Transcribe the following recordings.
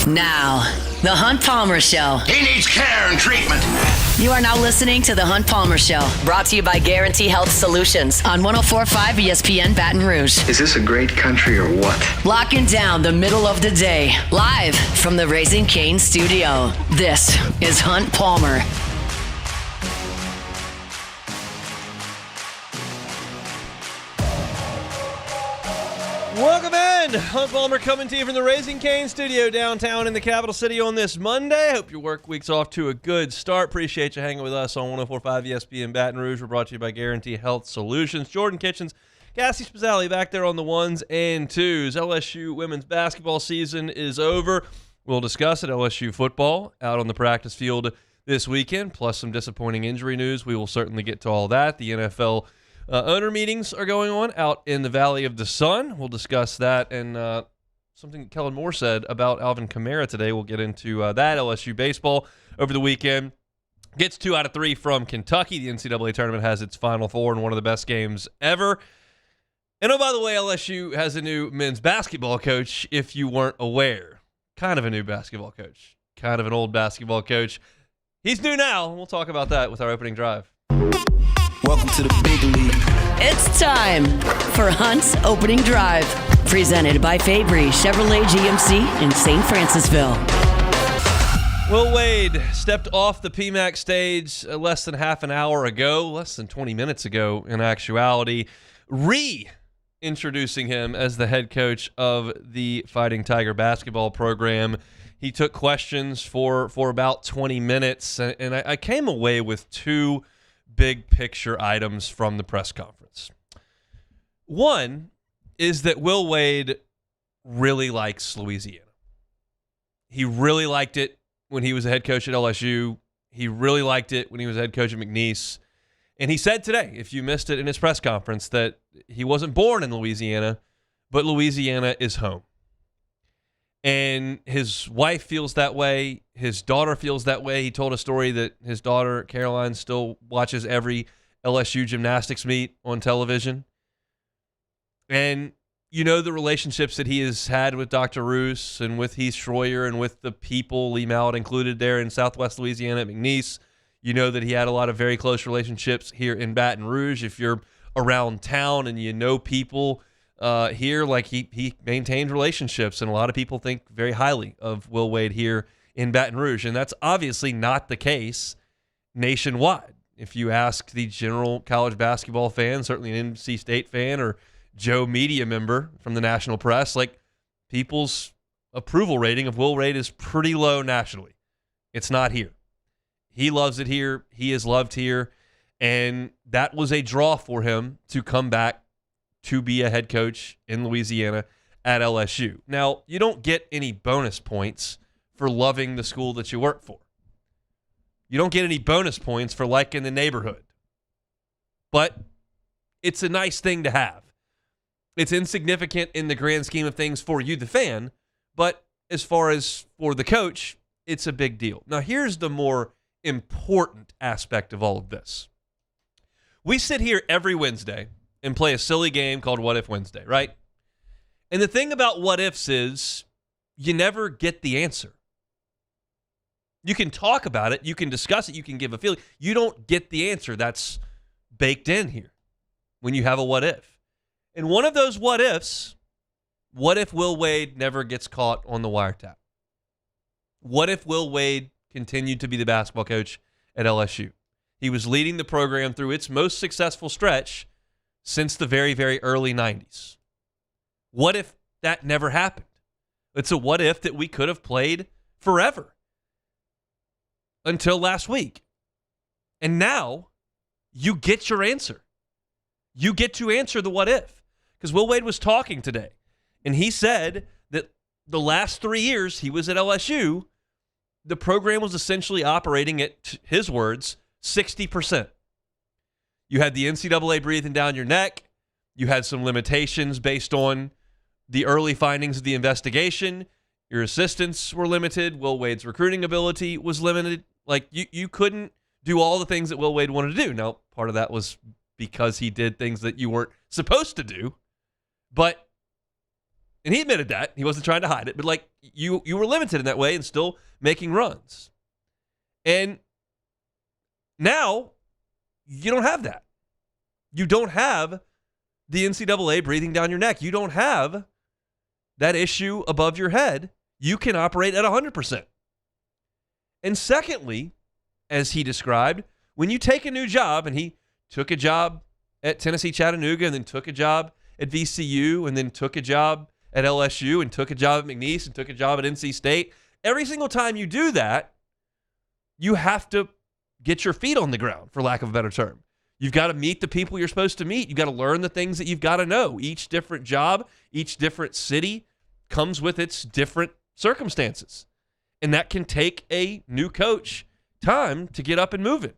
Now, The Hunt Palmer Show. He needs care and treatment. You are now listening to The Hunt Palmer Show, brought to you by Guarantee Health Solutions on 104.5 ESPN Baton Rouge. Is this a great country or what? Locking down the middle of the day, live from the Raising Cane studio. This is Hunt Palmer. Welcome in. Hunt Palmer coming to you from the Raising Cane studio downtown in the capital city on this Monday. Hope your work week's off to a good start. Appreciate you hanging with us on 104.5 ESPN Baton Rouge. We're brought to you by Guarantee Health Solutions. Jordan Kitchens, Cassie Spazzali back there on the ones and twos. LSU women's basketball season is over. We'll discuss it. LSU football out on the practice field this weekend, plus some disappointing injury news. We will certainly get to all that. The NFL owner meetings are going on out in the Valley of the Sun. We'll discuss that and something Kellen Moore said about Alvin Kamara today. We'll get into that. LSU baseball over the weekend gets 2 out of 3 from Kentucky. The NCAA tournament has its Final Four in one of the best games ever. And oh, by the way, LSU has a new men's basketball coach, if you weren't aware. Kind of a new basketball coach. Kind of an old basketball coach. He's new now. We'll talk about that with our opening drive. Welcome to the big league. It's time for Hunt's Opening Drive, presented by Fabry Chevrolet GMC in St. Francisville. Will Wade stepped off the PMAC stage less than half an hour ago, less than 20 minutes ago in actuality, reintroducing him as the head coach of the Fighting Tiger basketball program. He took questions for about 20 minutes, and I came away with two big picture items from the press conference. One is that Will Wade really likes Louisiana. He really liked it when he was a head coach at LSU. He really liked it when he was a head coach at McNeese. And he said today, if you missed it in his press conference, that he wasn't born in Louisiana, but Louisiana is home. And his wife feels that way. His daughter feels that way. He told a story that his daughter, Caroline, still watches every LSU gymnastics meet on television. And you know the relationships that he has had with Dr. Roos and with Heath Schroyer and with the people, Lee Mallett included there in Southwest Louisiana at McNeese. You know that he had a lot of very close relationships here in Baton Rouge. If you're around town and you know people here, like he maintained relationships, and a lot of people think very highly of Will Wade here in Baton Rouge, and that's obviously not the case nationwide. If you ask the general college basketball fan, certainly an NC State fan or Joe media member from the national press, like people's approval rating of Will Wade is pretty low nationally. It's not here. He loves it here. He is loved here, and that was a draw for him to come back to be a head coach in Louisiana at LSU. Now, you don't get any bonus points for loving the school that you work for. You don't get any bonus points for liking the neighborhood. But it's a nice thing to have. It's insignificant in the grand scheme of things for you, the fan, but as far as for the coach, it's a big deal. Now, here's the more important aspect of all of this. We sit here every Wednesday and play a silly game called What If Wednesday, right? And the thing about what ifs is you never get the answer. You can talk about it, you can discuss it, you can give a feeling. You don't get the answer that's baked in here when you have a what if. And one of those what ifs, what if Will Wade never gets caught on the wiretap? What if Will Wade continued to be the basketball coach at LSU? He was leading the program through its most successful stretch since the very, very early 90s. What if that never happened? It's a what if that we could have played forever until last week. And now you get your answer. You get to answer the what if. Because Will Wade was talking today, and he said that the last 3 years he was at LSU, the program was essentially operating at, his words, 60%. You had the NCAA breathing down your neck. You had some limitations based on the early findings of the investigation. Your assistants were limited. Will Wade's recruiting ability was limited. Like, you couldn't do all the things that Will Wade wanted to do. Now, part of that was because he did things that you weren't supposed to do. But And he admitted that. He wasn't trying to hide it. But, like, you were limited in that way and still making runs. And now you don't have that. You don't have the NCAA breathing down your neck. You don't have that issue above your head. You can operate at 100%. And secondly, as he described, when you take a new job, and he took a job at Tennessee Chattanooga and then took a job at VCU and then took a job at LSU and took a job at McNeese and took a job at NC State, every single time you do that, you have to get your feet on the ground, for lack of a better term. You've got to meet the people you're supposed to meet. You've got to learn the things that you've got to know. Each different job, each different city comes with its different circumstances. And that can take a new coach time to get up and moving.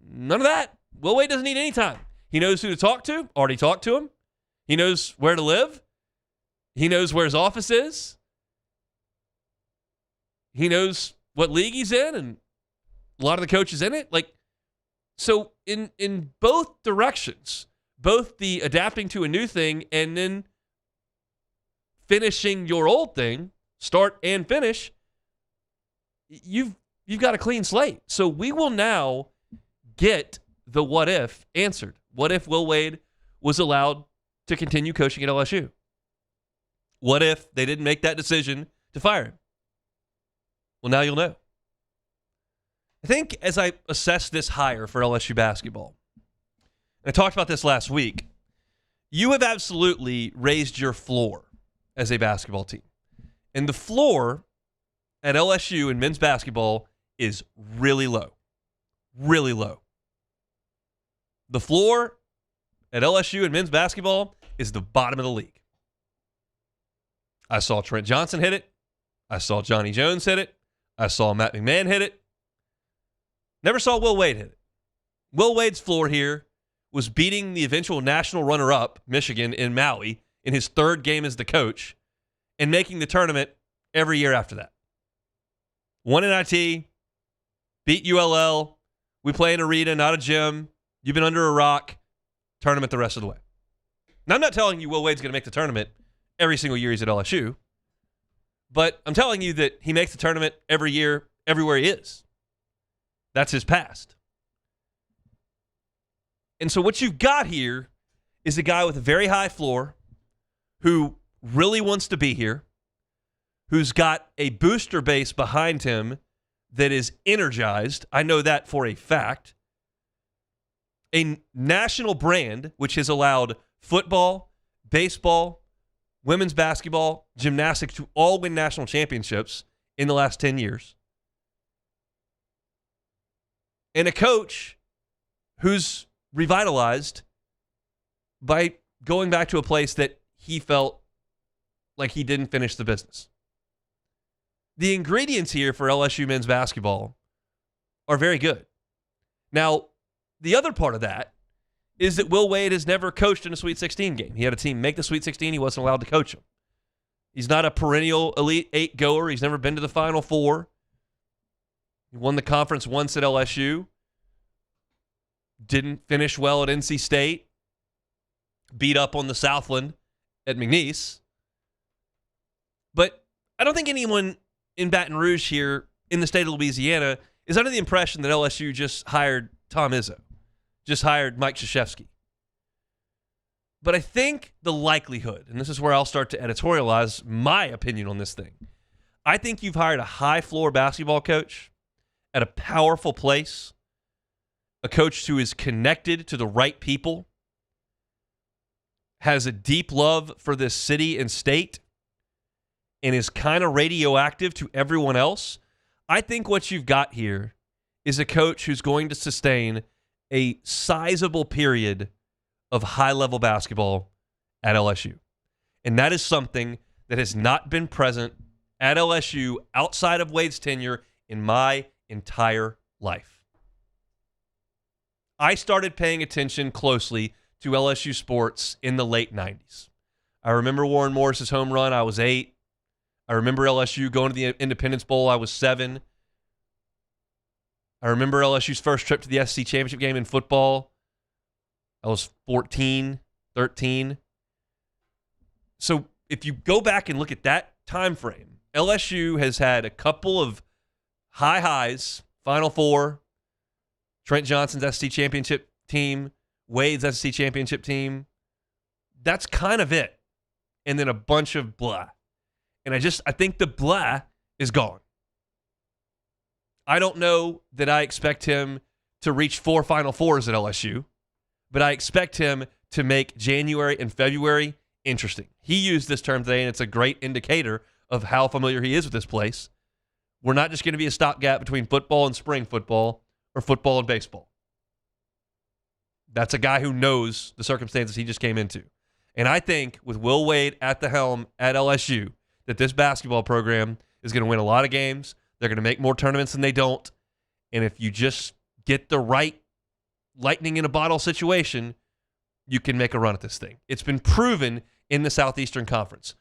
None of that. Will Wade doesn't need any time. He knows who to talk to. Already talked to him. He knows where to live. He knows where his office is. He knows what league he's in and a lot of the coaches in it. Like, so in both directions, both the adapting to a new thing and then finishing your old thing, start and finish, you've got a clean slate. So we will now get the what if answered. What if Will Wade was allowed to continue coaching at LSU? What if they didn't make that decision to fire him? Well, now you'll know. I think as I assess this hire for LSU basketball, and I talked about this last week, you have absolutely raised your floor as a basketball team. And the floor at LSU in men's basketball is really low. Really low. The floor at LSU in men's basketball is the bottom of the league. I saw Trent Johnson hit it. I saw Johnny Jones hit it. I saw Matt McMahon hit it. Never saw Will Wade hit it. Will Wade's floor here was beating the eventual national runner-up, Michigan, in Maui, in his third game as the coach, and making the tournament every year after that. Won NIT, beat ULL. We play an arena, not a gym. You've been under a rock. Tournament the rest of the way. Now, I'm not telling you Will Wade's going to make the tournament every single year he's at LSU, but I'm telling you that he makes the tournament every year, everywhere he is. That's his past. And so what you've got here is a guy with a very high floor who really wants to be here, who's got a booster base behind him that is energized. I know that for a fact. A national brand which has allowed football, baseball, women's basketball, gymnastics to all win national championships in the last 10 years. And a coach who's revitalized by going back to a place that he felt like he didn't finish the business. The ingredients here for LSU men's basketball are very good. Now, the other part of that is that Will Wade has never coached in a Sweet 16 game. He had a team make the Sweet 16. He wasn't allowed to coach them. He's not a perennial Elite Eight goer. He's never been to the Final Four. He won the conference once at LSU. Didn't finish well at NC State. Beat up on the Southland at McNeese. But I don't think anyone in Baton Rouge here in the state of Louisiana is under the impression that LSU just hired Tom Izzo, just hired Mike Krzyzewski. But I think the likelihood, and this is where I'll start to editorialize my opinion on this thing, I think you've hired a high-floor basketball coach at a powerful place, a coach who is connected to the right people, has a deep love for this city and state, and is kind of radioactive to everyone else. I think what you've got here is a coach who's going to sustain a sizable period of high-level basketball at LSU. And that is something that has not been present at LSU outside of Wade's tenure in my entire life. I started paying attention closely to LSU sports in the late 90s. I remember Warren Morris's home run. I was 8. I remember LSU going to the Independence Bowl. I was 7. I remember LSU's first trip to the SEC championship game in football. I was 14, 13. So if you go back and look at that time frame, LSU has had a couple of high highs, Final Four, Trent Johnson's SEC championship team, Wade's SEC championship team. That's kind of it. And then a bunch of blah. And I think the blah is gone. I don't know that I expect him to reach 4 Final Fours at LSU, but I expect him to make January and February interesting. He used this term today, and it's a great indicator of how familiar he is with this place. We're not just going to be a stopgap between football and spring football or football and baseball. That's a guy who knows the circumstances he just came into. And I think with Will Wade at the helm at LSU, that this basketball program is going to win a lot of games. They're going to make more tournaments than they don't. And if you just get the right lightning in a bottle situation, you can make a run at this thing. It's been proven in the Southeastern Conference.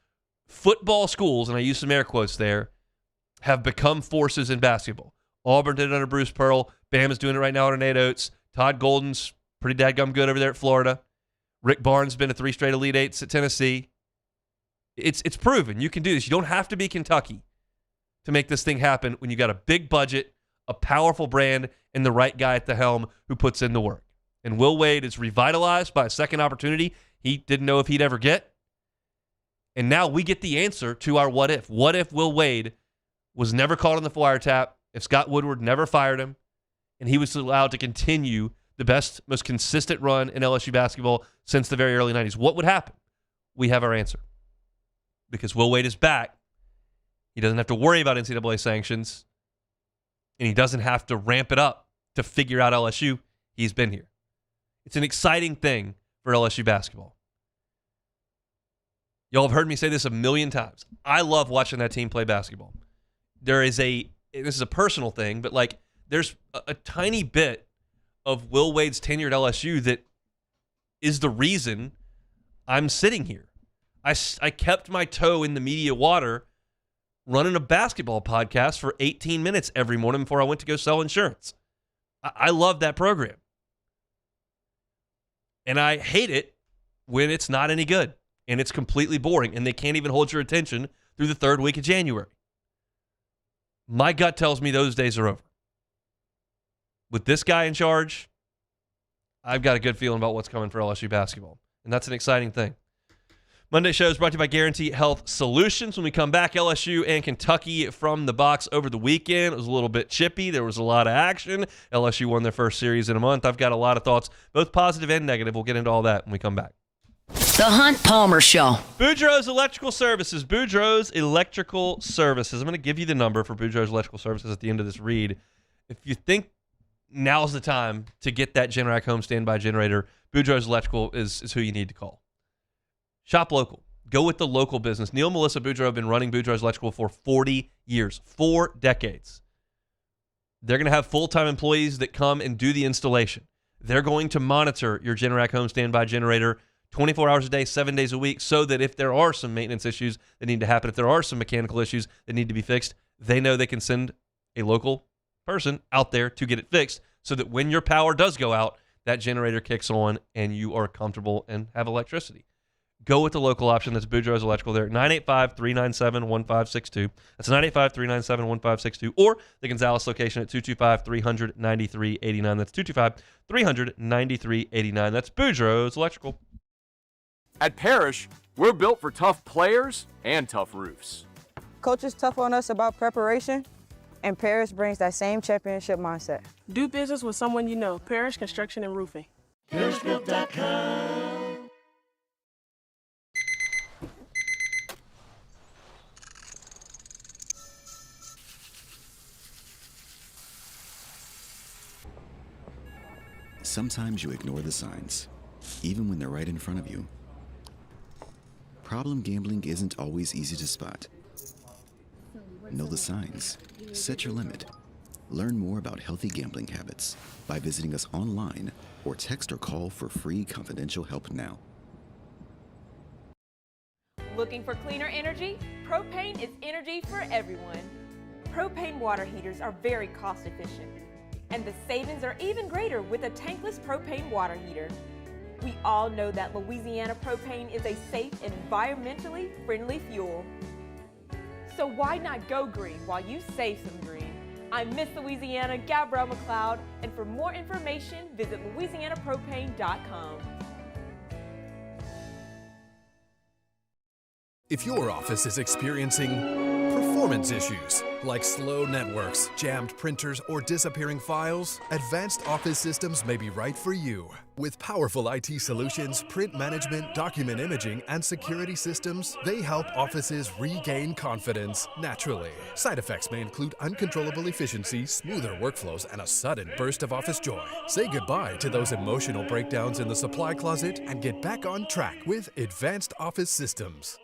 Football schools, and I use some air quotes there, have become forces in basketball. Auburn did it under Bruce Pearl. Bama's doing it right now under Nate Oates. Todd Golden's pretty dadgum good over there at Florida. Rick Barnes has been to 3 straight Elite Eights at Tennessee. It's proven. You can do this. You don't have to be Kentucky to make this thing happen when you got a big budget, a powerful brand, and the right guy at the helm who puts in the work. And Will Wade is revitalized by a second opportunity he didn't know if he'd ever get. And now we get the answer to our what if. What if Will Wade was never caught on the wiretap, if Scott Woodward never fired him, and he was allowed to continue the best, most consistent run in LSU basketball since the very early 90s? What would happen? We have our answer. Because Will Wade is back. He doesn't have to worry about NCAA sanctions, and he doesn't have to ramp it up to figure out LSU. He's been here. It's an exciting thing for LSU basketball. Y'all have heard me say this a million times. I love watching that team play basketball. This is a personal thing, but like there's a tiny bit of Will Wade's tenure at LSU that is the reason I'm sitting here. I kept my toe in the media water running a basketball podcast for 18 minutes every morning before I went to go sell insurance. I love that program. And I hate it when it's not any good and it's completely boring and they can't even hold your attention through the 3rd week of January. My gut tells me those days are over. With this guy in charge, I've got a good feeling about what's coming for LSU basketball. And that's an exciting thing. Monday show is brought to you by Guarantee Health Solutions. When we come back, LSU and Kentucky from the box over the weekend. It was a little bit chippy. There was a lot of action. LSU won their first series in a month. I've got a lot of thoughts, both positive and negative. We'll get into all that when we come back. The Hunt Palmer Show. Boudreaux's Electrical Services. Boudreaux's Electrical Services. I'm going to give you the number for Boudreaux's Electrical Services at the end of this read. If you think now's the time to get that Generac home standby generator, Boudreaux's Electrical is who you need to call. Shop local. Go with the local business. Neil and Melissa Boudreaux have been running Boudreaux's Electrical for 40 years, 4 decades. They're going to have full-time employees that come and do the installation. They're going to monitor your Generac home standby generator 24 hours a day, 7 days a week, so that if there are some maintenance issues that need to happen, if there are some mechanical issues that need to be fixed, they know they can send a local person out there to get it fixed so that when your power does go out, that generator kicks on and you are comfortable and have electricity. Go with the local option. That's Boudreaux's Electrical there at 985-397-1562. That's 985-397-1562. Or the Gonzales location at 225-393-89. That's 225-393-89. That's Boudreaux's Electrical. At Parrish, we're built for tough players and tough roofs. Coach is tough on us about preparation, and Parrish brings that same championship mindset. Do business with someone you know. Parrish Construction and Roofing. ParrishBuilt.com. Sometimes you ignore the signs, even when they're right in front of you. Problem gambling isn't always easy to spot. Know the signs. Set your limit. Learn more about healthy gambling habits by visiting us online or text or call for free confidential help now. Looking for cleaner energy? Propane is energy for everyone. Propane water heaters are very cost efficient, and the savings are even greater with a tankless propane water heater. We all know that Louisiana propane is a safe and environmentally friendly fuel. So why not go green while you save some green? I'm Miss Louisiana, Gabrielle McLeod, and for more information, visit louisianapropane.com. If your office is experiencing performance issues like slow networks, jammed printers, or disappearing files, Advanced Office Systems may be right for you. With powerful IT solutions, print management, document imaging, and security systems, they help offices regain confidence naturally. Side effects may include uncontrollable efficiency, smoother workflows, and a sudden burst of office joy. Say goodbye to those emotional breakdowns in the supply closet and get back on track with Advanced Office Systems.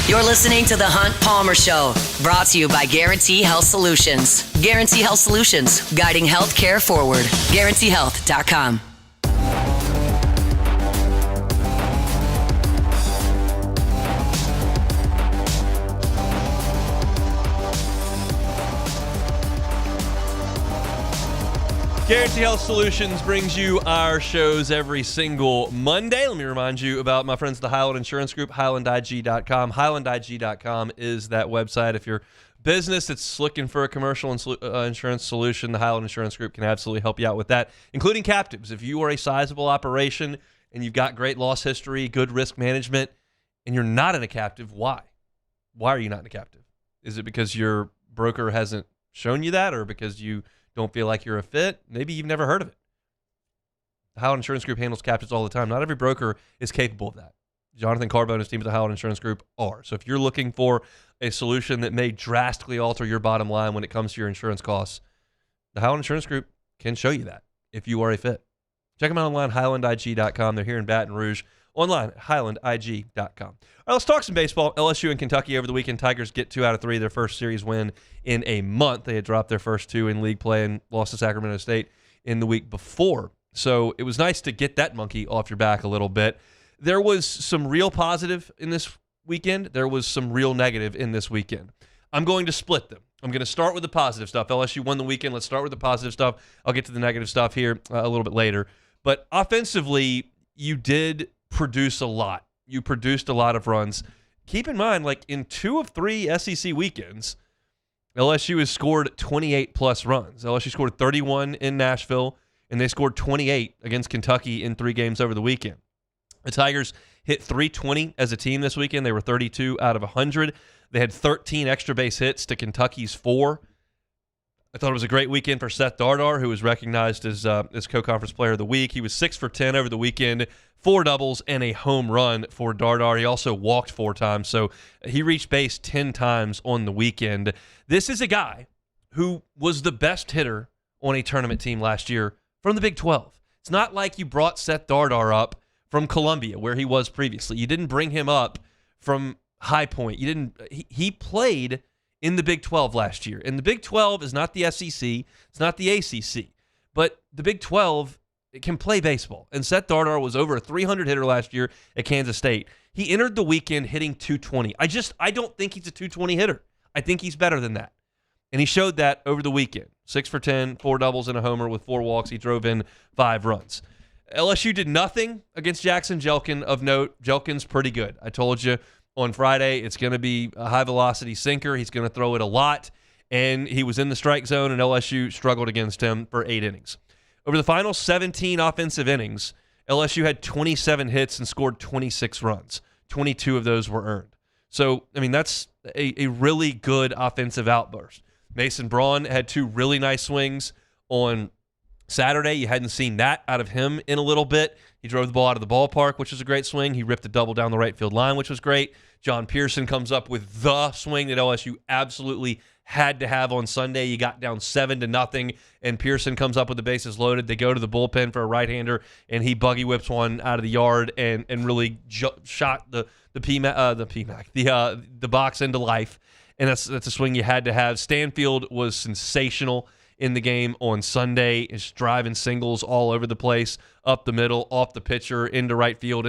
You're listening to The Hunt Palmer Show, brought to you by Guarantee Health Solutions. Guarantee Health Solutions, guiding healthcare forward. GuaranteeHealth.com. Guarantee Health Solutions brings you our shows every single Monday. Let me remind you about my friends at the Highland Insurance Group, HighlandIG.com. HighlandIG.com is that website. If your business that's looking for a commercial insurance solution, the Highland Insurance Group can absolutely help you out with that, including captives. If you are a sizable operation and you've got great loss history, good risk management, and you're not in a captive, why? Why are you not in a captive? Is it because your broker hasn't shown you that, or because you don't feel like you're a fit? Maybe you've never heard of it. The Howland Insurance Group handles captives all the time. Not every broker is capable of that. Jonathan Carbo and his team at the Howland Insurance Group are. So if you're looking for a solution that may drastically alter your bottom line when it comes to your insurance costs, the Howland Insurance Group can show you that if you are a fit. Check them out online, HighlandIG.com. They're here in Baton Rouge. Online at HighlandIG.com. All right, let's talk some baseball. LSU and Kentucky over the weekend. Tigers get 2 out of 3, their first series win in a month. They had dropped their first 2 in league play and lost to Sacramento State in the week before. So it was nice to get that monkey off your back a little bit. There was some real positive in this weekend. There was some real negative in this weekend. I'm going to split them. I'm going to start with the positive stuff. LSU won the weekend. Let's start with the positive stuff. I'll get to the negative stuff here a little bit later. But offensively, you did produce a lot. You produced a lot of runs. Keep in mind, like in 2 of 3 SEC weekends, LSU has scored 28-plus runs. LSU scored 31 in Nashville, and they scored 28 against Kentucky in 3 games over the weekend. The Tigers hit .320 as a team this weekend. They were 32 out of 100. They had 13 extra base hits to Kentucky's 4. I thought it was a great weekend for Seth Dardar, who was recognized as co-conference player of the week. He was 6 for 10 over the weekend, 4 doubles and a home run for Dardar. He also walked 4 times, so he reached base 10 times on the weekend. This is a guy who was the best hitter on a tournament team last year from the Big 12. It's not like you brought Seth Dardar up from Columbia, where he was previously. You didn't bring him up from High Point. He played in the Big 12 last year. And the Big 12 is not the SEC. It's not the ACC. But the Big 12 can play baseball. And Seth Dardar was over a 300 hitter last year at Kansas State. He entered the weekend hitting .220. I don't think he's a .220 hitter. I think he's better than that. And he showed that over the weekend. 6 for 10, 4 doubles and a homer with 4 walks. He drove in 5 runs. LSU did nothing against Jackson Jelkin of note. Jelkin's pretty good. I told you on Friday it's going to be a high-velocity sinker. He's going to throw it a lot, and he was in the strike zone, and LSU struggled against him for 8 innings. Over the final 17 offensive innings, LSU had 27 hits and scored 26 runs. 22 of those were earned. So, I mean, that's a really good offensive outburst. Mason Braun had 2 really nice swings on Saturday. You hadn't seen that out of him in a little bit. He drove the ball out of the ballpark, which was a great swing. He ripped a double down the right field line, which was great. John Pearson comes up with the swing that LSU absolutely had to have on Sunday. You got down 7-0, and Pearson comes up with the bases loaded. They go to the bullpen for a right-hander, and he buggy whips one out of the yard and really shot the box into life. And that's a swing you had to have. Stanfield was sensational in the game on Sunday. He's driving singles all over the place, up the middle, off the pitcher, into right field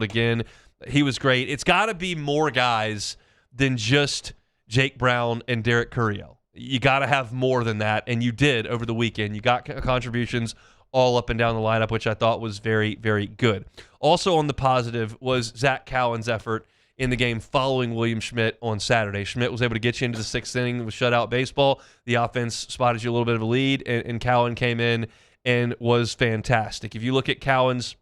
again. He was great. It's got to be more guys than just Jake Brown and Derek Curiel. You got to have more than that, and you did over the weekend. You got contributions all up and down the lineup, which I thought was very, very good. Also on the positive was Zach Cowan's effort in the game following William Schmidt on Saturday. Schmidt was able to get you into the 6th inning with shutout baseball. The offense spotted you a little bit of a lead, and Cowan came in and was fantastic. If you look at Cowan's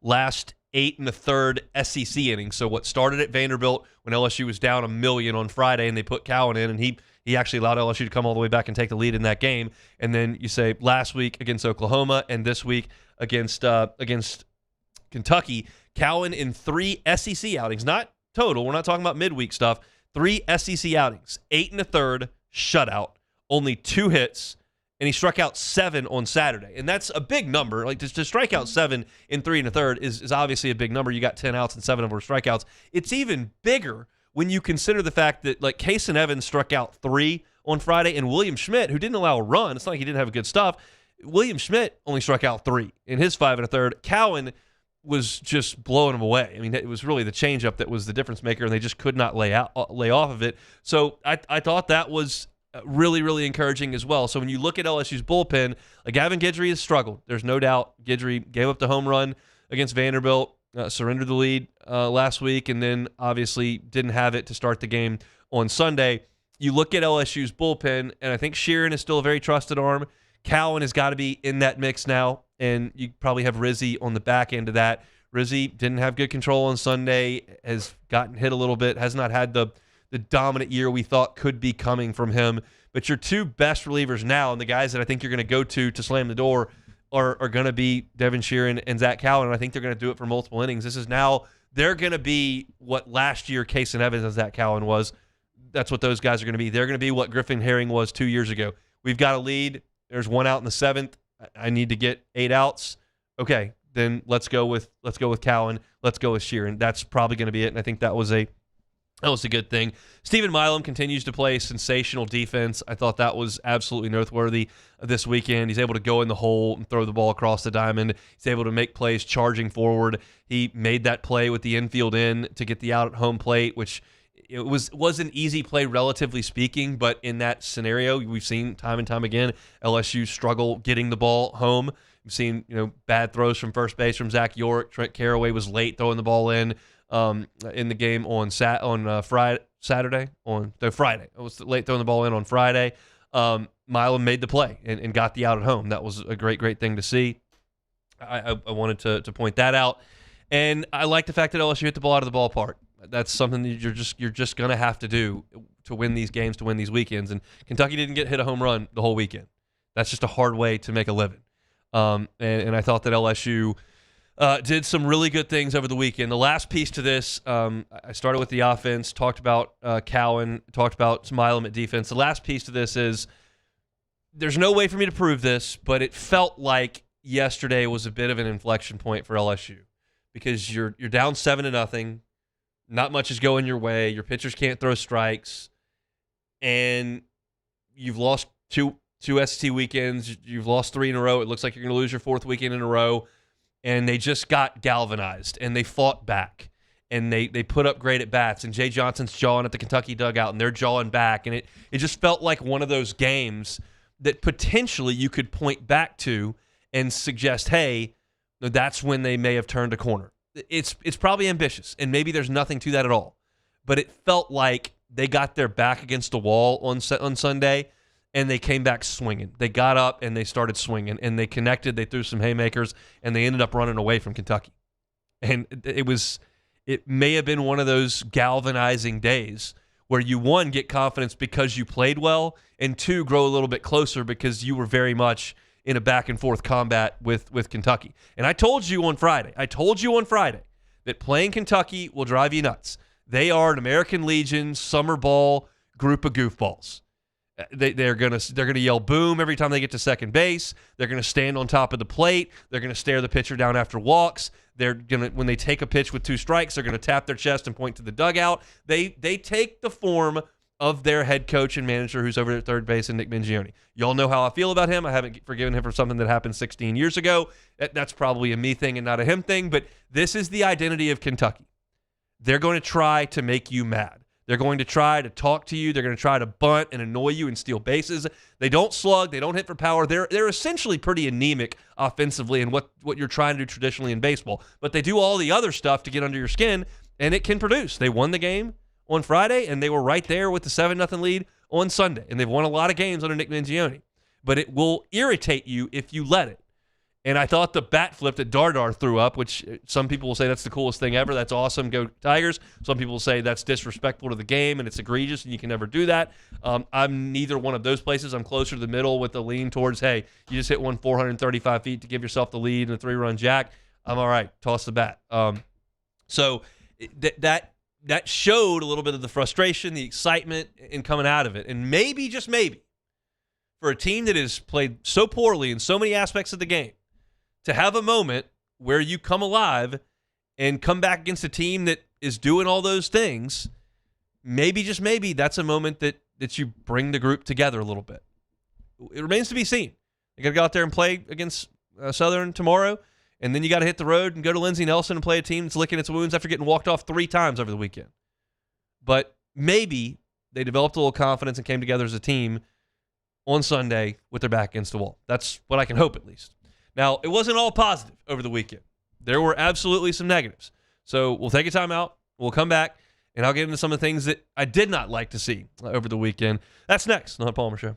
last 8 1/3 SEC innings, so what started at Vanderbilt when LSU was down 1,000,000 on Friday, and they put Cowan in, and he actually allowed LSU to come all the way back and take the lead in that game. And then you say last week against Oklahoma and this week against Kentucky, Cowan in 3 SEC outings, not total. We're not talking about midweek stuff. 3 SEC outings, 8 1/3 shutout, only 2 hits, and he struck out 7 on Saturday. And that's a big number. Like to strike out 7 in 3 1/3 is obviously a big number. You got 10 outs and 7 of them were strikeouts. It's even bigger when you consider the fact that like Kason Evans struck out 3 on Friday, and William Schmidt, who didn't allow a run, it's not like he didn't have good stuff. William Schmidt only struck out 3 in his 5 1/3. Cowan was just blowing him away. I mean, it was really the changeup that was the difference maker, and they just could not lay off of it. So I thought that was really, really encouraging as well. So when you look at LSU's bullpen, like Gavin Guidry has struggled. There's no doubt. Guidry gave up the home run against Vanderbilt, surrendered the lead last week, and then obviously didn't have it to start the game on Sunday. You look at LSU's bullpen, and I think Sheeran is still a very trusted arm. Cowan has got to be in that mix now, and you probably have Rizzi on the back end of that. Rizzi didn't have good control on Sunday, has gotten hit a little bit, has not had the dominant year we thought could be coming from him. But your 2 best relievers now, and the guys that I think you're going to go to slam the door, are going to be Devin Sheeran and Zach Cowan, and I think they're going to do it for multiple innings. This is now, they're going to be what last year Kason Evans and Zach Cowan was. That's what those guys are going to be. They're going to be what Griffin Herring was 2 years ago. We've got a lead. There's 1 out in the 7th. I need to get 8 outs. Okay, then let's go with Cowan. Let's go with Sheeran. That's probably going to be it, and I think that was a good thing. Stephen Milam continues to play sensational defense. I thought that was absolutely noteworthy this weekend. He's able to go in the hole and throw the ball across the diamond. He's able to make plays charging forward. He made that play with the infield in to get the out at home plate, which it was an easy play, relatively speaking, but in that scenario, we've seen time and time again LSU struggle getting the ball home. We've seen bad throws from first base from Zach York. Trent Caraway was late throwing the ball in the game on Friday. It was late throwing the ball in on Friday. Milam made the play and got the out at home. That was a great thing to see. I wanted to point that out, and I like the fact that LSU hit the ball out of the ballpark. That's something that you're just going to have to do to win these games, to win these weekends. And Kentucky didn't hit a home run the whole weekend. That's just a hard way to make a living. And I thought that LSU did some really good things over the weekend. The last piece to this, I started with the offense, talked about Cowan, talked about Milam at defense. The last piece to this is there's no way for me to prove this, but it felt like yesterday was a bit of an inflection point for LSU because you're down 7-0. Not much is going your way. Your pitchers can't throw strikes, and you've lost two SEC weekends. You've lost 3 in a row. It looks like you're going to lose your 4th weekend in a row, and they just got galvanized, and they fought back, and they put up great at-bats, and Jay Johnson's jawing at the Kentucky dugout, and they're jawing back, and it just felt like one of those games that potentially you could point back to and suggest, hey, that's when they may have turned a corner. It's probably ambitious, and maybe there's nothing to that at all. But it felt like they got their back against the wall on Sunday, and they came back swinging. They got up, and they started swinging, and they connected. They threw some haymakers, and they ended up running away from Kentucky. And it may have been one of those galvanizing days where you, one, get confidence because you played well, and two, grow a little bit closer because you were very much in a back-and-forth combat with Kentucky. And I told you on Friday that playing Kentucky will drive you nuts. They are an American Legion summer ball group of goofballs. They're gonna yell boom every time they get to second base. They're gonna stand on top of the plate. They're gonna stare the pitcher down after walks. They're gonna, when they take a pitch with 2 strikes, they're gonna tap their chest and point to the dugout. They take the form of their head coach and manager who's over at third base, and Nick Mingione. Y'all know how I feel about him. I haven't forgiven him for something that happened 16 years ago. That's probably a me thing and not a him thing, but this is the identity of Kentucky. They're going to try to make you mad. They're going to try to talk to you. They're going to try to bunt and annoy you and steal bases. They don't slug. They don't hit for power. They're essentially pretty anemic offensively in what you're trying to do traditionally in baseball. But they do all the other stuff to get under your skin, and it can produce. They won the game on Friday, and they were right there with the 7-0 lead on Sunday. And they've won a lot of games under Nick Mingione. But it will irritate you if you let it. And I thought the bat flip that Dardar threw up, which some people will say that's the coolest thing ever. That's awesome. Go Tigers. Some people will say that's disrespectful to the game and it's egregious and you can never do that. I'm neither one of those places. I'm closer to the middle with the lean towards, hey, you just hit one 435 feet to give yourself the lead in a 3-run jack. I'm all right. Toss the bat. So that showed a little bit of the frustration, the excitement in coming out of it. And maybe, just maybe, for a team that has played so poorly in so many aspects of the game, to have a moment where you come alive and come back against a team that is doing all those things, maybe, just maybe, that's a moment that you bring the group together a little bit. It remains to be seen. You got to go out there and play against Southern tomorrow, and then you got to hit the road and go to Lindsey Nelson and play a team that's licking its wounds after getting walked off 3 times over the weekend. But maybe they developed a little confidence and came together as a team on Sunday with their back against the wall. That's what I can hope, at least. Now, it wasn't all positive over the weekend. There were absolutely some negatives. So we'll take a time out. We'll come back, and I'll get into some of the things that I did not like to see over the weekend. That's next on The Hunt Palmer Show.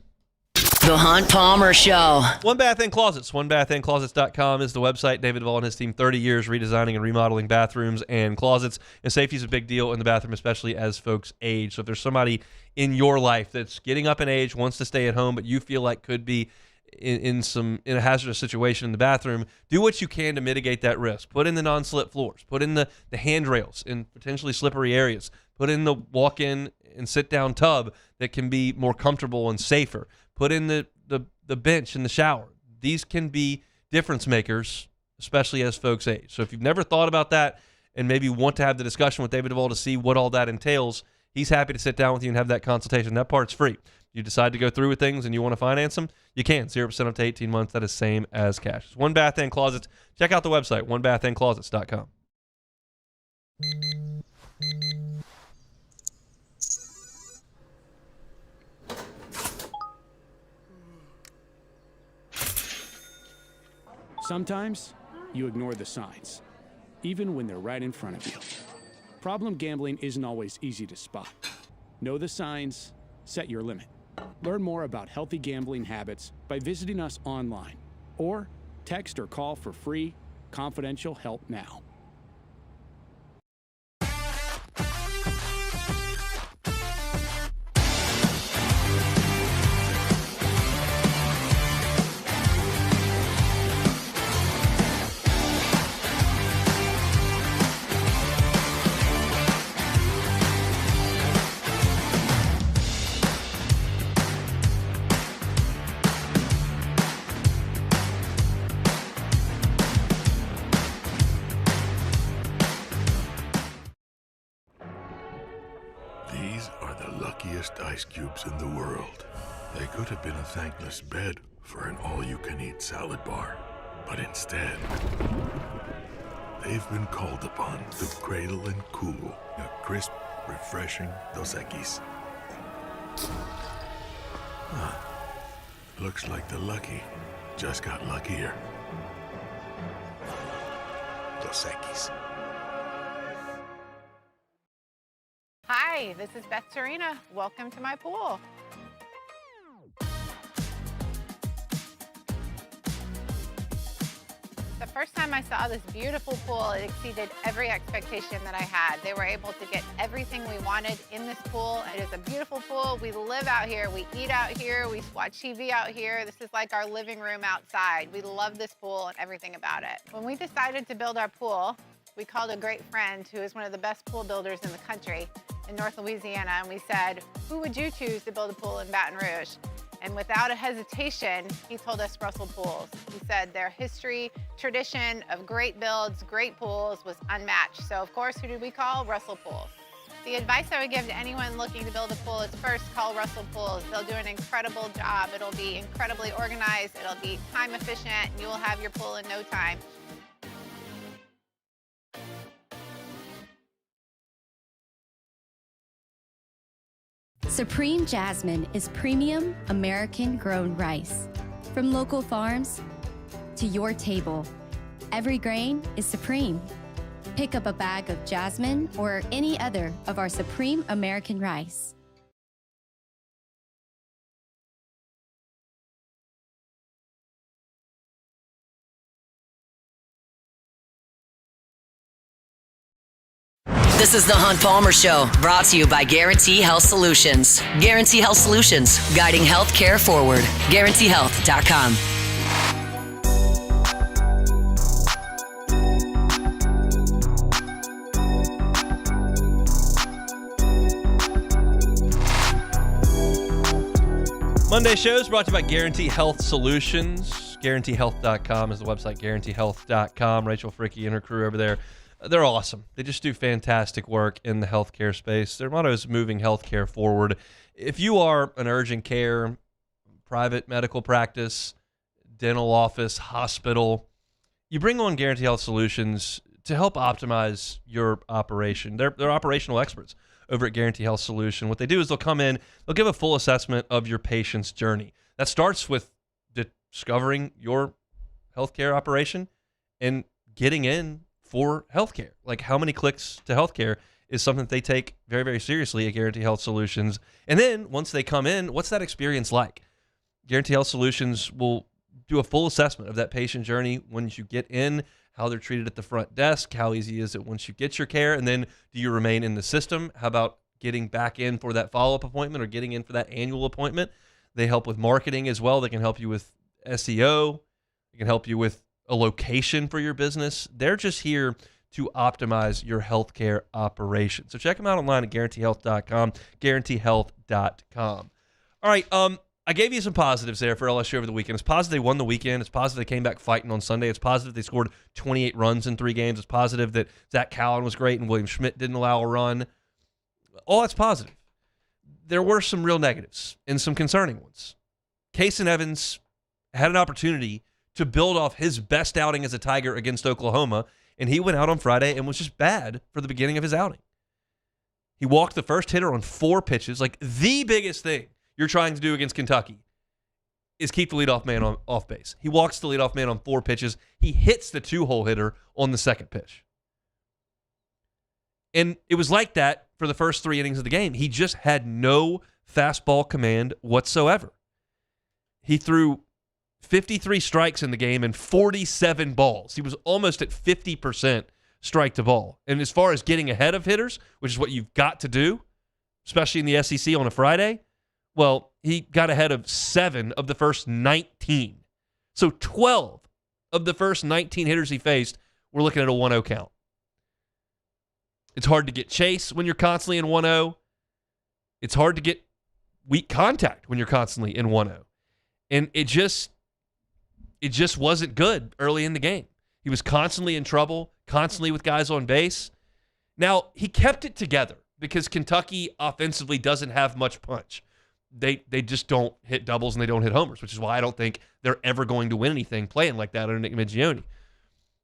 The Hunt Palmer Show. One Bath and Closets. OneBathAndClosets.com is the website. David Duvall and his team, 30 years redesigning and remodeling bathrooms and closets. And safety is a big deal in the bathroom, especially as folks age. So if there's somebody in your life that's getting up in age, wants to stay at home, but you feel like could be in a hazardous situation in the bathroom, do what you can to mitigate that risk. Put in the non-slip floors. Put in the handrails in potentially slippery areas. Put in the walk-in and sit-down tub that can be more comfortable and safer. Put in the bench in the shower. These can be difference makers, especially as folks age. So if you've never thought about that and maybe want to have the discussion with David Duvall to see what all that entails, he's happy to sit down with you and have that consultation. That part's free. You decide to go through with things and you want to finance them, you can. 0% up to 18 months. That is same as cash. It's One Bath and Closets. Check out the website, OneBathAndClosets.com. Sometimes you ignore the signs, even when they're right in front of you. Problem gambling isn't always easy to spot. Know the signs, set your limit. Learn more about healthy gambling habits by visiting us online or text or call for free, confidential help now. Ice cubes in the world. They could have been a thankless bed for an all-you-can-eat salad bar, but instead, they've been called upon to cradle and cool a crisp, refreshing Dos Equis. Looks like the lucky just got luckier. Dos Equis. Hi, this is Beth Tarina. Welcome to my pool. The first time I saw this beautiful pool, it exceeded every expectation that I had. They were able to get everything we wanted in this pool. It is a beautiful pool. We live out here, we eat out here, we watch TV out here. This is like our living room outside. We love this pool and everything about it. When we decided to build our pool, we called a great friend who is one of the best pool builders in the country in North Louisiana, and we said, who would you choose to build a pool in Baton Rouge? And without a hesitation, he told us Russell Pools. He said their history, tradition of great builds, great pools was unmatched. So of course, who did we call? Russell Pools. The advice I would give to anyone looking to build a pool is first call Russell Pools. They'll do an incredible job. It'll be incredibly organized. It'll be time efficient, and you will have your pool in no time. Supreme Jasmine is premium American-grown rice. From local farms to your table, every grain is supreme. Pick up a bag of Jasmine or any other of our Supreme American rice. This is the Hunt Palmer Show, brought to you by Guarantee Health Solutions. Guarantee Health Solutions, guiding healthcare forward. GuaranteeHealth.com. Monday shows brought to you by Guarantee Health Solutions. GuaranteeHealth.com is the website, GuaranteeHealth.com. Rachel Fricke and her crew over there. They're awesome. They just do fantastic work in the healthcare space. Their motto is moving healthcare forward. If you are an urgent care, private medical practice, dental office, hospital, you bring on Guarantee Health Solutions to help optimize your operation. They're operational experts over at Guarantee Health Solution. What they do is they'll come in, they'll give a full assessment of your patient's journey. That starts with discovering your healthcare operation and getting in for healthcare. Like how many clicks to healthcare is something that they take very, very seriously at Guarantee Health Solutions. And then once they come in, what's that experience like? Guarantee Health Solutions will do a full assessment of that patient journey once you get in, how they're treated at the front desk, how easy is it once you get your care, and then do you remain in the system? How about getting back in for that follow-up appointment or getting in for that annual appointment? They help with marketing as well. They can help you with SEO. They can help you with a location for your business. They're just here to optimize your healthcare operation. So check them out online at GuaranteeHealth.com, GuaranteeHealth.com. All right, I gave you some positives there for LSU over the weekend. It's positive they won the weekend. It's positive they came back fighting on Sunday. It's positive they scored 28 runs in 3 games. It's positive that Zach Callen was great and William Schmidt didn't allow a run. All that's positive. There were some real negatives and some concerning ones. Kason Evans had an opportunity to build off his best outing as a Tiger against Oklahoma, and he went out on Friday and was just bad for the beginning of his outing. He walked the first hitter on 4 pitches. Like, the biggest thing you're trying to do against Kentucky is keep the leadoff man off base. He walks the leadoff man on 4 pitches. He hits the 2-hole hitter on the second pitch. And it was like that for the first 3 innings of the game. He just had no fastball command whatsoever. He threw 53 strikes in the game and 47 balls. He was almost at 50% strike to ball. And as far as getting ahead of hitters, which is what you've got to do, especially in the SEC on a Friday, well, he got ahead of 7 of the first 19. So 12 of the first 19 hitters he faced were looking at a 1-0 count. It's hard to get chase when you're constantly in 1-0. It's hard to get weak contact when you're constantly in 1-0. And it just wasn't good early in the game. He was constantly in trouble, constantly with guys on base. Now, he kept it together because Kentucky offensively doesn't have much punch. They just don't hit doubles and they don't hit homers, which is why I don't think they're ever going to win anything playing like that under Nick Mingione.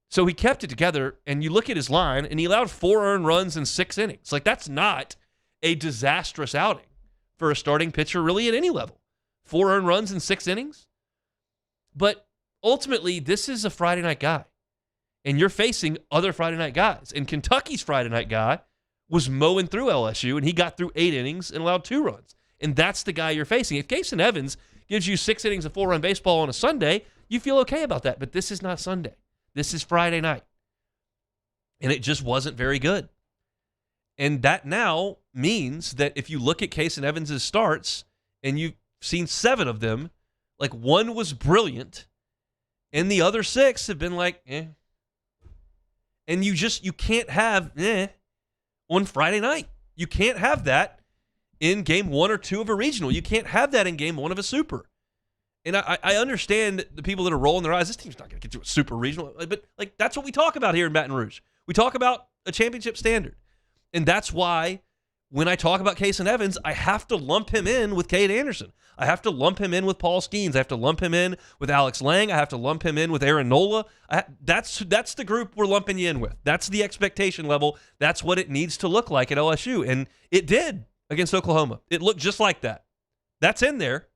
So he kept it together, and you look at his line, and he allowed 4 earned runs in 6 innings. Like, that's not a disastrous outing for a starting pitcher really at any level. 4 earned runs in 6 innings. But ultimately, this is a Friday night guy. And you're facing other Friday night guys. And Kentucky's Friday night guy was mowing through LSU, and he got through 8 innings and allowed 2 runs. And that's the guy you're facing. If Kason Evans gives you 6 innings of 4-run baseball on a Sunday, you feel okay about that. But this is not Sunday. This is Friday night. And it just wasn't very good. And that now means that if you look at Kason Evans' starts, and you've seen 7 of them, like 1 was brilliant, and the other 6 have been like, eh. And you can't have on Friday night. You can't have that in game 1 or 2 of a regional. You can't have that in game 1 of a super. And I understand the people that are rolling their eyes. This team's not going to get to a super regional. But like that's what we talk about here in Baton Rouge. We talk about a championship standard. And that's why when I talk about Kason Evans, I have to lump him in with Cade Anderson. I have to lump him in with Paul Skeens. I have to lump him in with Alex Lang. I have to lump him in with Aaron Nola. That's the group we're lumping you in with. That's the expectation level. That's what it needs to look like at LSU. And it did against Oklahoma. It looked just like that. That's in there.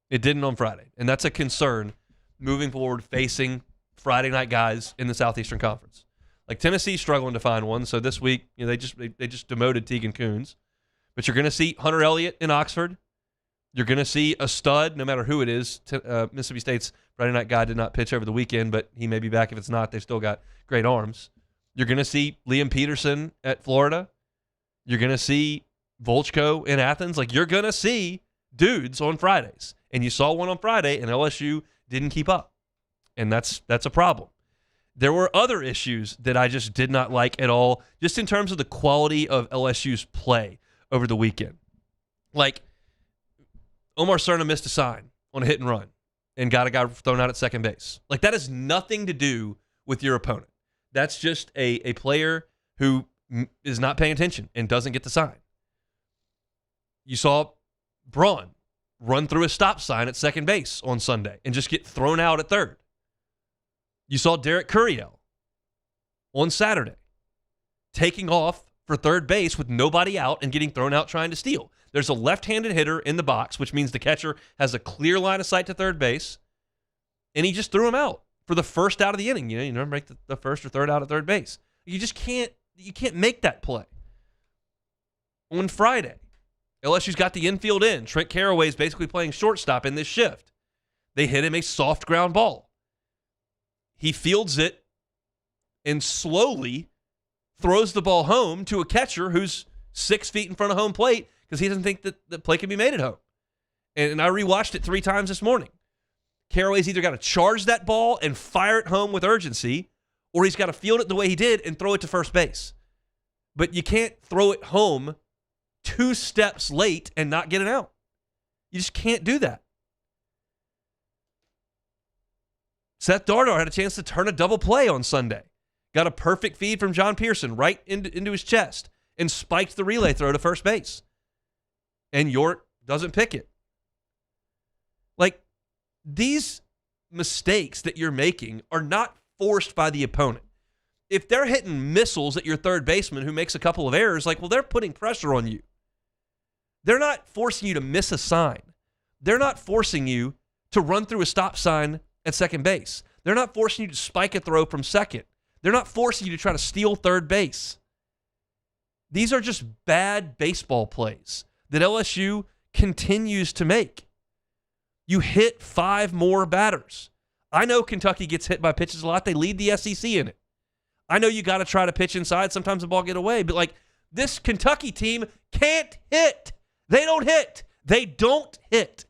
It didn't on Friday. And that's a concern moving forward facing Friday night guys in the Southeastern Conference. Like Tennessee's struggling to find one. So this week, they just demoted Tegan Coons. But you're going to see Hunter Elliott in Oxford. You're going to see a stud, no matter who it is. Mississippi State's Friday night guy did not pitch over the weekend, but he may be back. If it's not, they've still got great arms. You're going to see Liam Peterson at Florida. You're going to see Volchko in Athens. Like, you're going to see dudes on Fridays. And you saw one on Friday, and LSU didn't keep up. And that's a problem. There were other issues that I just did not like at all, just in terms of the quality of LSU's play over the weekend. Like, Omar Cerna missed a sign on a hit and run and got a guy thrown out at second base. Like, that has nothing to do with your opponent. That's just a player who is not paying attention and doesn't get the sign. You saw Braun run through a stop sign at second base on Sunday and just get thrown out at third. You saw Derek Curiel on Saturday taking off for third base with nobody out and getting thrown out trying to steal. There's a left-handed hitter in the box, which means the catcher has a clear line of sight to third base, and he just threw him out for the first out of the inning. You never make the first or third out at third base. You just can't make that play. On Friday, LSU's got the infield in. Trent Caraway's basically playing shortstop in this shift. They hit him a soft ground ball. He fields it and slowly throws the ball home to a catcher who's 6 feet in front of home plate because he doesn't think that the play can be made at home. And I rewatched it 3 times this morning. Caraway's either got to charge that ball and fire it home with urgency, or he's got to field it the way he did and throw it to first base. But you can't throw it home 2 steps late and not get it out. You just can't do that. Seth Dardar had a chance to turn a double play on Sunday. Got a perfect feed from John Pearson right into his chest and spiked the relay throw to first base. And York doesn't pick it. Like, these mistakes that you're making are not forced by the opponent. If they're hitting missiles at your third baseman who makes a couple of errors, like, well, they're putting pressure on you. They're not forcing you to miss a sign. They're not forcing you to run through a stop sign at second base. They're not forcing you to spike a throw from second. They're not forcing you to try to steal third base. These are just bad baseball plays that LSU continues to make. You hit 5 more batters. I know Kentucky gets hit by pitches a lot. They lead the SEC in it. I know you got to try to pitch inside. Sometimes the ball get away. But, like, this Kentucky team can't hit. They don't hit. They don't hit.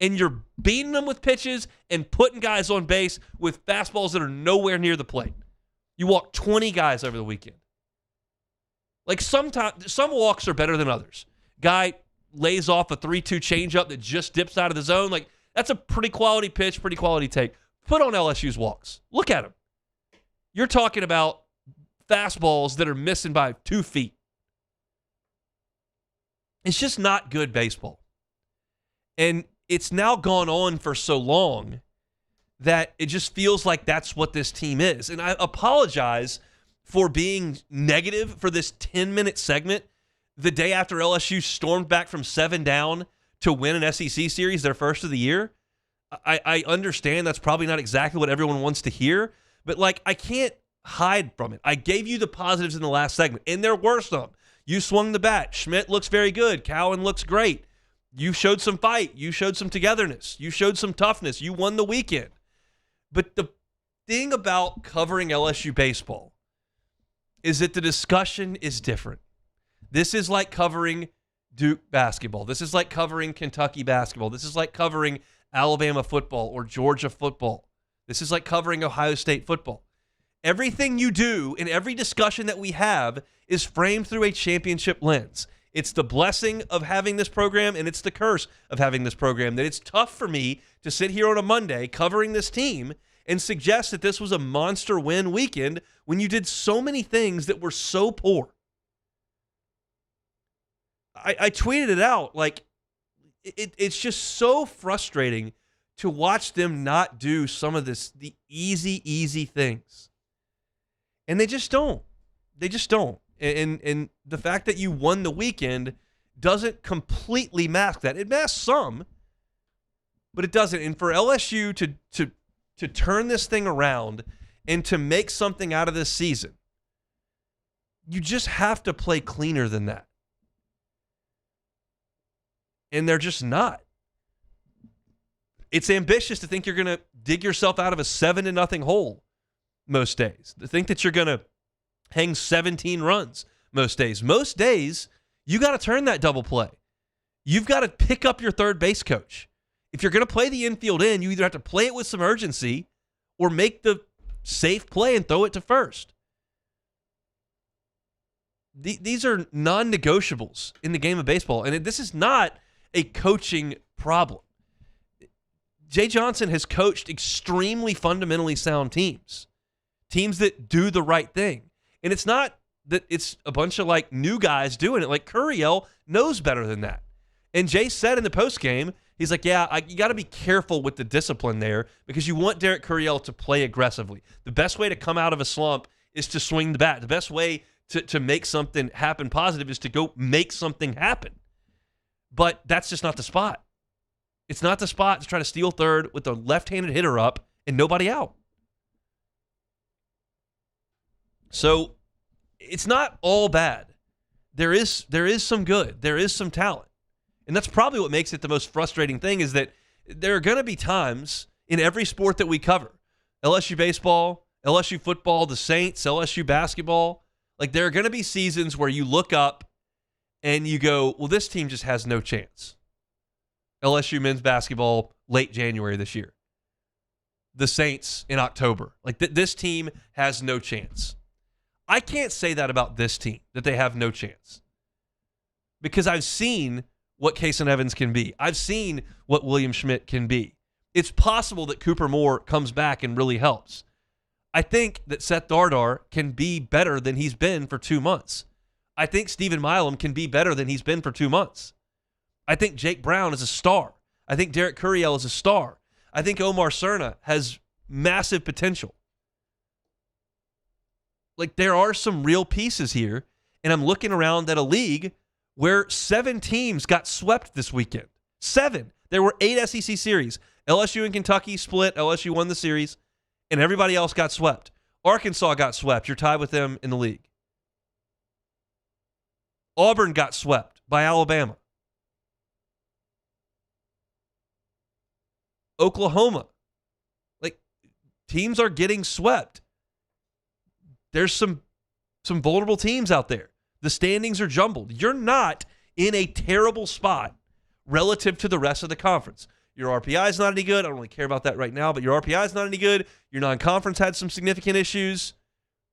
And you're beating them with pitches and putting guys on base with fastballs that are nowhere near the plate. You walk 20 guys over the weekend. Like, sometimes some walks are better than others. Guy lays off a 3-2 changeup that just dips out of the zone. Like, that's a pretty quality pitch, pretty quality take. Put on LSU's walks. Look at them. You're talking about fastballs that are missing by 2 feet. It's just not good baseball. And it's now gone on for so long that it just feels like that's what this team is. And I apologize for being negative for this 10-minute segment the day after LSU stormed back from 7 down to win an SEC series, their first of the year. I understand that's probably not exactly what everyone wants to hear, but like I can't hide from it. I gave you the positives in the last segment, and there were some. You swung the bat. Schmidt looks very good. Cowan looks great. You showed some fight. You showed some togetherness. You showed some toughness. You won the weekend. But the thing about covering LSU baseball is that the discussion is different. This is like covering Duke basketball. This is like covering Kentucky basketball. This is like covering Alabama football or Georgia football. This is like covering Ohio State football. Everything you do in every discussion that we have is framed through a championship lens. It's the blessing of having this program, and it's the curse of having this program, that it's tough for me to sit here on a Monday covering this team and suggest that this was a monster win weekend when you did so many things that were so poor. I tweeted it out, like, it's just so frustrating to watch them not do some of the easy things. And they just don't. They just don't. And the fact that you won the weekend doesn't completely mask that. It masks some, but it doesn't. And for LSU to turn this thing around and to make something out of this season, you just have to play cleaner than that. And they're just not. It's ambitious to think you're going to dig yourself out of a 7-0 hole most days. To think that you're going to hang 17 runs most days. Most days, you got to turn that double play. You've got to pick up your third base coach. If you're going to play the infield in, you either have to play it with some urgency or make the safe play and throw it to first. These are non-negotiables in the game of baseball, and this is not a coaching problem. Jay Johnson has coached extremely fundamentally sound teams that do the right thing. And it's not that it's a bunch of like new guys doing it. Like Curiel knows better than that. And Jay said in the postgame, he's like, yeah, you got to be careful with the discipline there because you want Derek Curiel to play aggressively. The best way to come out of a slump is to swing the bat. The best way to make something happen positive is to go make something happen. But that's just not the spot. It's not the spot to try to steal third with a left-handed hitter up and nobody out. So it's not all bad. There is some good. There is some talent. And that's probably what makes it the most frustrating thing is that there are going to be times in every sport that we cover, LSU baseball, LSU football, the Saints, LSU basketball, like there are going to be seasons where you look up and you go, well, this team just has no chance. LSU men's basketball late January this year. The Saints in October. Like this team has no chance. I can't say that about this team, that they have no chance. Because I've seen what Kason Evans can be. I've seen what William Schmidt can be. It's possible that Cooper Moore comes back and really helps. I think that Seth Dardar can be better than he's been for 2 months. I think Stephen Milam can be better than he's been for 2 months. I think Jake Brown is a star. I think Derek Curiel is a star. I think Omar Cerna has massive potential. Like, there are some real pieces here, and I'm looking around at a league where 7 teams got swept this weekend. 7. There were 8 SEC series. LSU and Kentucky split. LSU won the series, and everybody else got swept. Arkansas got swept. You're tied with them in the league. Auburn got swept by Alabama. Oklahoma. Like, teams are getting swept. There's some vulnerable teams out there. The standings are jumbled. You're not in a terrible spot relative to the rest of the conference. Your RPI is not any good. I don't really care about that right now, but your RPI is not any good. Your non-conference had some significant issues.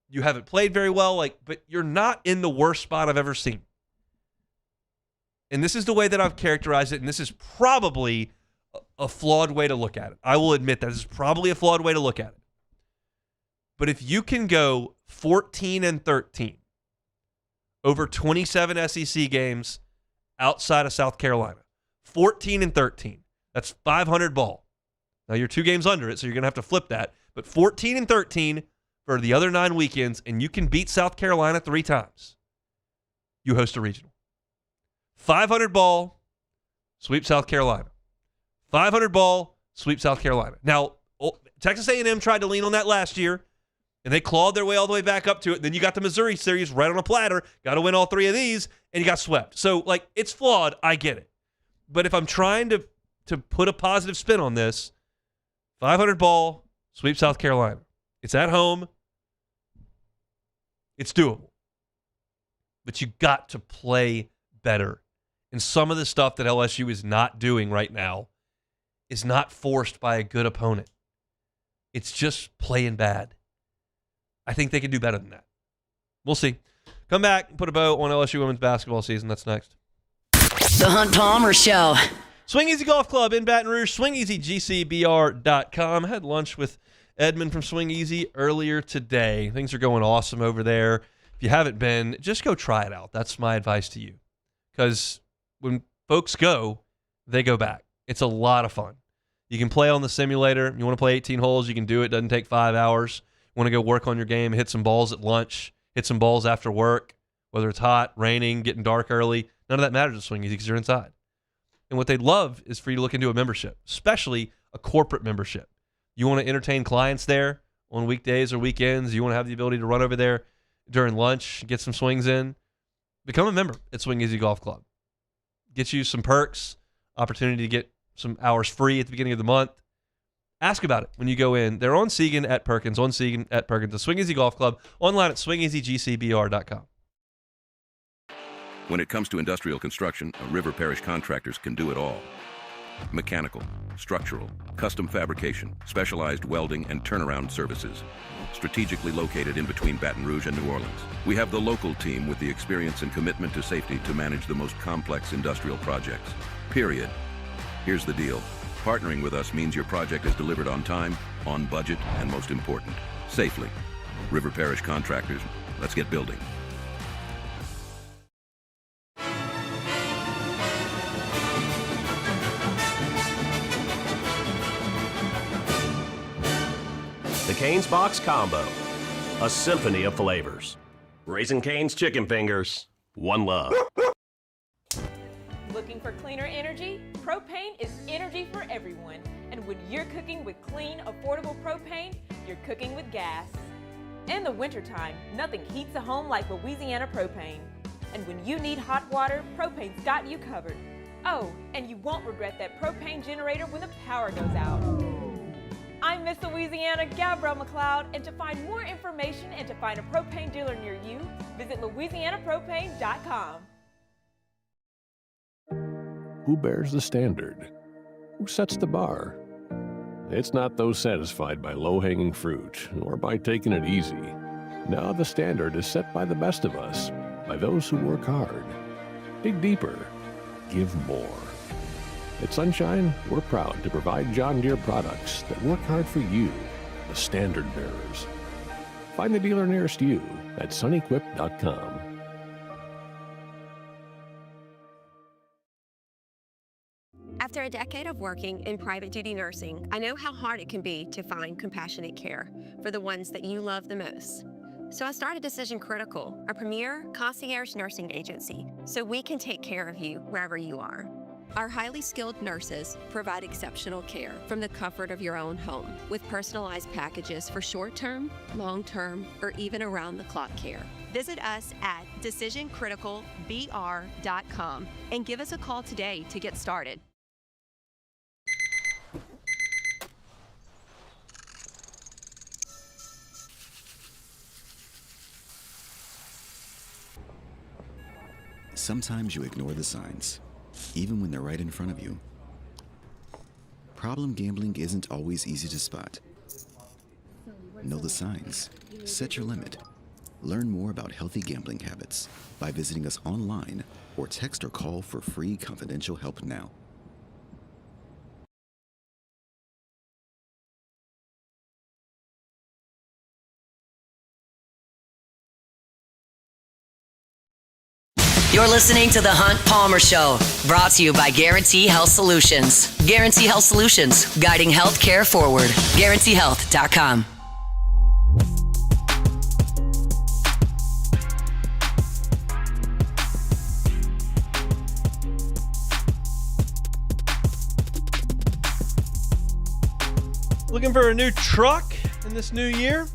You haven't played very well, but you're not in the worst spot I've ever seen. And this is the way that I've characterized it, and this is probably a flawed way to look at it. I will admit that this is probably a flawed way to look at it. But if you can go 14-13 over 27 SEC games outside of South Carolina, 14-13, that's 500 ball. Now you're 2 games under it, so you're going to have to flip that. But 14-13 for the other 9 weekends, and you can beat South Carolina 3 times. You host a regional. 500 ball, sweep South Carolina. 500 ball, sweep South Carolina. Now, Texas A&M tried to lean on that last year, and they clawed their way all the way back up to it. Then you got the Missouri series right on a platter. Got to win all 3 of these, and you got swept. So, it's flawed. I get it. But if I'm trying to put a positive spin on this, 500 ball, sweep South Carolina. It's at home. It's doable. But you got to play better. And some of the stuff that LSU is not doing right now is not forced by a good opponent. It's just playing bad. I think they can do better than that. We'll see. Come back and put a bow on LSU women's basketball season. That's next. The Hunt Palmer Show. Swing Easy Golf Club in Baton Rouge. SwingEasyGCBR.com. Had lunch with Edmund from Swing Easy earlier today. Things are going awesome over there. If you haven't been, just go try it out. That's my advice to you. Because when folks go, they go back. It's a lot of fun. You can play on the simulator. You want to play 18 holes, you can do it. It doesn't take 5 hours. You want to go work on your game, hit some balls at lunch, hit some balls after work, whether it's hot, raining, getting dark early. None of that matters at Swing Easy because you're inside. And what they'd love is for you to look into a membership, especially a corporate membership. You want to entertain clients there on weekdays or weekends. You want to have the ability to run over there during lunch, get some swings in. Become a member at Swing Easy Golf Club. Get you some perks, opportunity to get some hours free at the beginning of the month. Ask about it when you go in. They're on Segan at Perkins, the Swing Easy Golf Club, online at swingeasygcbr.com. When it comes to industrial construction, River Parish Contractors can do it all. Mechanical, structural, custom fabrication, specialized welding, and turnaround services. Strategically located in between Baton Rouge and New Orleans, we have the local team with the experience and commitment to safety to manage the most complex industrial projects. Period. Here's the deal. Partnering with us means your project is delivered on time, on budget, and most important, safely. River Parish Contractors, let's get building. The Cane's Box Combo, a symphony of flavors. Raising Cane's Chicken Fingers, one love. Looking for cleaner energy? Propane is energy for everyone. And when you're cooking with clean, affordable propane, you're cooking with gas. In the wintertime, nothing heats a home like Louisiana propane. And when you need hot water, propane's got you covered. Oh, and you won't regret that propane generator when the power goes out. I'm Miss Louisiana, Gabrielle McLeod, and to find more information and to find a propane dealer near you, visit louisianapropane.com. Who bears the standard? Who sets the bar? It's not those satisfied by low-hanging fruit or by taking it easy. No, the standard is set by the best of us, by those who work hard. Dig deeper. Give more. At Sunshine, we're proud to provide John Deere products that work hard for you, the standard bearers. Find the dealer nearest you at sunequip.com. After a decade of working in private duty nursing, I know how hard it can be to find compassionate care for the ones that you love the most. So I started Decision Critical, a premier concierge nursing agency, so we can take care of you wherever you are. Our highly skilled nurses provide exceptional care from the comfort of your own home with personalized packages for short-term, long-term, or even around-the-clock care. Visit us at decisioncriticalbr.com and give us a call today to get started. Sometimes you ignore the signs, even when they're right in front of you. Problem gambling isn't always easy to spot. Know the signs. Set your limit. Learn more about healthy gambling habits by visiting us online or text or call for free confidential help now. You're listening to The Hunt Palmer Show, brought to you by Guarantee Health Solutions. Guarantee Health Solutions, guiding healthcare forward. GuaranteeHealth.com. Looking for a new truck in this new year?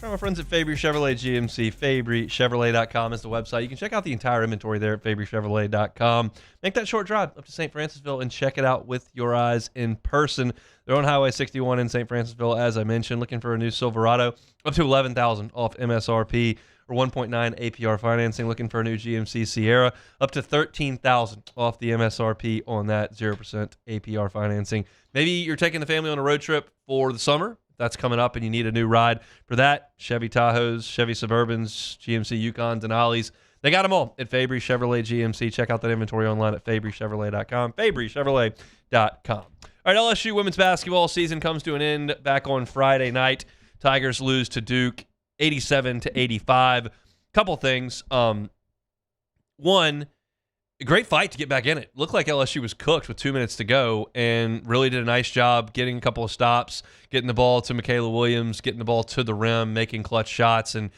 Try my friends at Fabry Chevrolet GMC. FabryChevrolet.com is the website. You can check out the entire inventory there at FabryChevrolet.com. Make that short drive up to St. Francisville and check it out with your eyes in person. They're on Highway 61 in St. Francisville, as I mentioned. Looking for a new Silverado up to $11,000 off MSRP or 1.9 APR financing. Looking for a new GMC Sierra up to $13,000 off the MSRP on that 0% APR financing. Maybe you're taking the family on a road trip for the summer. That's coming up and you need a new ride. For that, Chevy Tahoes, Chevy Suburbans, GMC Yukons, and Ollies, they got them all at Fabry Chevrolet GMC. Check out that inventory online at FabryChevrolet.com, FabryChevrolet.com. All right, LSU women's basketball season comes to an end back on Friday night. Tigers lose to Duke 87-85. Couple things. One, a great fight to get back in it. Looked like LSU was cooked with 2 minutes to go and really did a nice job getting a couple of stops, getting the ball to Michaela Williams, getting the ball to the rim, making clutch shots, and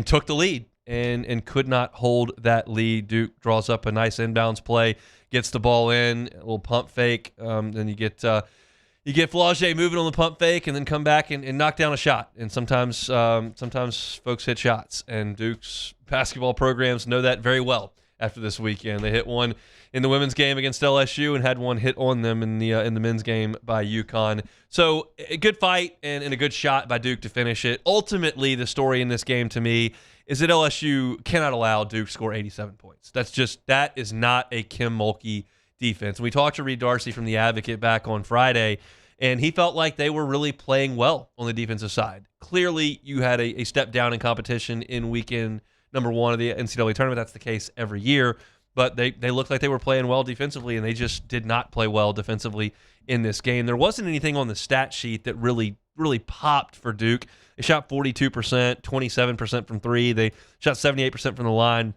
took the lead and could not hold that lead. Duke draws up a nice inbounds play, gets the ball in, a little pump fake. Then you get Flaugier moving on the pump fake and then come back and knock down a shot. And sometimes folks hit shots, and Duke's basketball programs know that very well. After this weekend, they hit one in the women's game against LSU and had one hit on them in the men's game by UConn. So a good fight and a good shot by Duke to finish it. Ultimately, the story in this game to me is that LSU cannot allow Duke to score 87 points. That is not a Kim Mulkey defense. We talked to Reed Darcy from The Advocate back on Friday, and he felt like they were really playing well on the defensive side. Clearly, you had a step down in competition in weekend number one of the NCAA tournament. That's the case every year. But they looked like they were playing well defensively, and they just did not play well defensively in this game. There wasn't anything on the stat sheet that really popped for Duke. They shot 42%, 27% from three. They shot 78% from the line,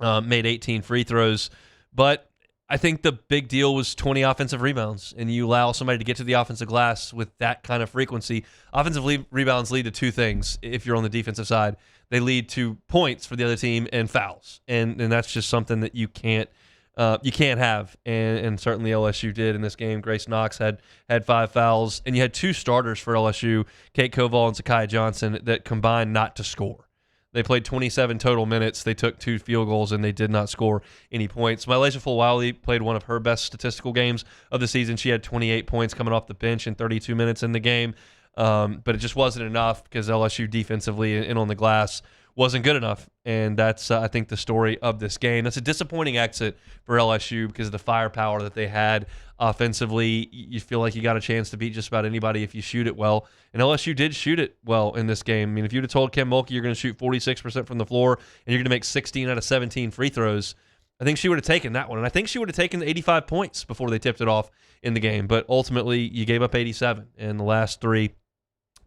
made 18 free throws. But I think the big deal was 20 offensive rebounds, and you allow somebody to get to the offensive glass with that kind of frequency. Offensive rebounds lead to two things if you're on the defensive side. They lead to points for the other team and fouls, and that's just something that you can't have, and certainly LSU did in this game. Grace Knox had 5 fouls, and you had 2 starters for LSU, Kate Koval and Zakiya Johnson, that combined not to score. They played 27 total minutes. They took 2 field goals, and they did not score any points. Mylasia Fulwiley played one of her best statistical games of the season. She had 28 points coming off the bench in 32 minutes in the game. But it just wasn't enough because LSU defensively and on the glass wasn't good enough. And that's, I think, the story of this game. That's a disappointing exit for LSU because of the firepower that they had offensively. You feel like you got a chance to beat just about anybody if you shoot it well. And LSU did shoot it well in this game. I mean, if you'd have told Kim Mulkey you're going to shoot 46% from the floor and you're going to make 16 out of 17 free throws, I think she would have taken that one. And I think she would have taken 85 points before they tipped it off in the game. But ultimately, you gave up 87, and the last 3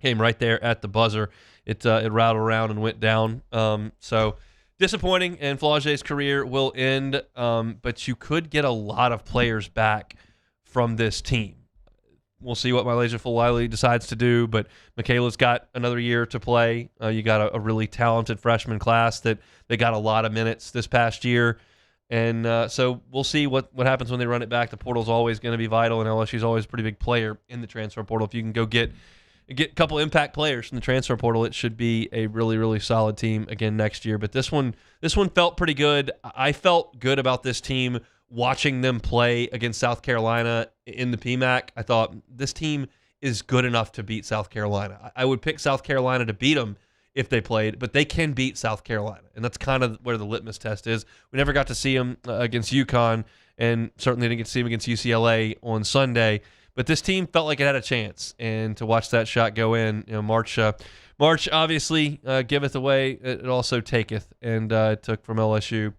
came right there at the buzzer. It rattled around and went down. So disappointing, and Flaugier's career will end. But you could get a lot of players back from this team. We'll see what Mylasia Fulwiley decides to do, but Michaela's got another year to play. You got a really talented freshman class that they got a lot of minutes this past year. And so we'll see what happens when they run it back. The portal's always going to be vital, and LSU's always a pretty big player in the transfer portal. If you can go get a couple impact players from the transfer portal, it should be a really, really solid team again next year. But this one felt pretty good. I felt good about this team watching them play against South Carolina in the PMAC. I thought this team is good enough to beat South Carolina. I would pick South Carolina to beat them if they played, but they can beat South Carolina, and that's kind of where the litmus test is. We never got to see them against UConn, and certainly didn't get to see them against UCLA on Sunday. But this team felt like it had a chance, and to watch that shot go in, March obviously giveth away, it also taketh, and it took from LSU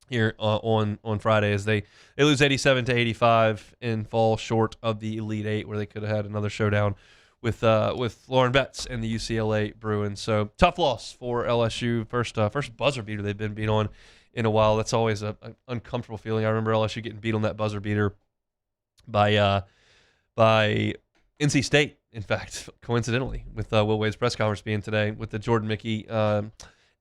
here on Friday as they lose 87-85 and fall short of the Elite Eight, where they could have had another showdown with Lauren Betts and the UCLA Bruins. So tough loss for LSU. First buzzer beater they've been beat on in a while. That's always an uncomfortable feeling. I remember LSU getting beat on that buzzer beater by NC State, in fact, coincidentally, with Will Wade's press conference being today with the Jordan Mickey and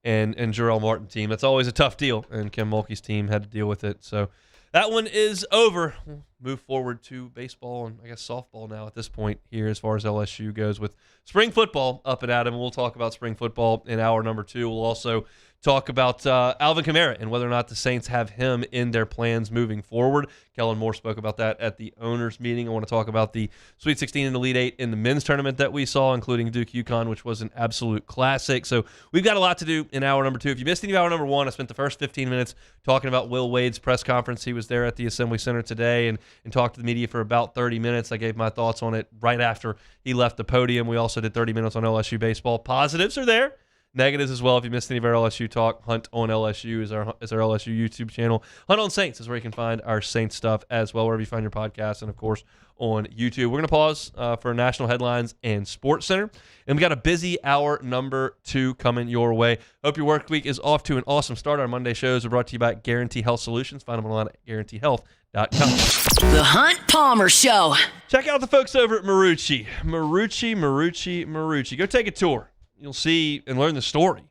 Jarrell Martin team. That's always a tough deal, and Kim Mulkey's team had to deal with it. So that one is over. We'll move forward to baseball and I guess softball now at this point here as far as LSU goes with spring football up and at 'em. We'll talk about spring football in hour number 2. We'll also talk about Alvin Kamara and whether or not the Saints have him in their plans moving forward. Kellen Moore spoke about that at the owners meeting. I want to talk about the Sweet 16 and Elite 8 in the men's tournament that we saw, including Duke UConn, which was an absolute classic. So we've got a lot to do in hour number 2. If you missed any of hour number 1, I spent the first 15 minutes talking about Will Wade's press conference. He was there at the Assembly Center today and talked to the media for about 30 minutes. I gave my thoughts on it right after he left the podium. We also did 30 minutes on LSU baseball. Positives are there. Negatives as well. If you missed any of our LSU talk, Hunt on LSU is our LSU YouTube channel. Hunt on Saints is where you can find our Saints stuff as well, wherever you find your podcasts, and of course on YouTube. We're going to pause for national headlines and Sports Center, and we got a busy hour number 2 coming your way. Hope your work week is off to an awesome start. Our Monday shows are brought to you by Guarantee Health Solutions. Find them online at guaranteehealth.com. The Hunt Palmer Show. Check out the folks over at Marucci. Marucci. Go take a tour. You'll see and learn the story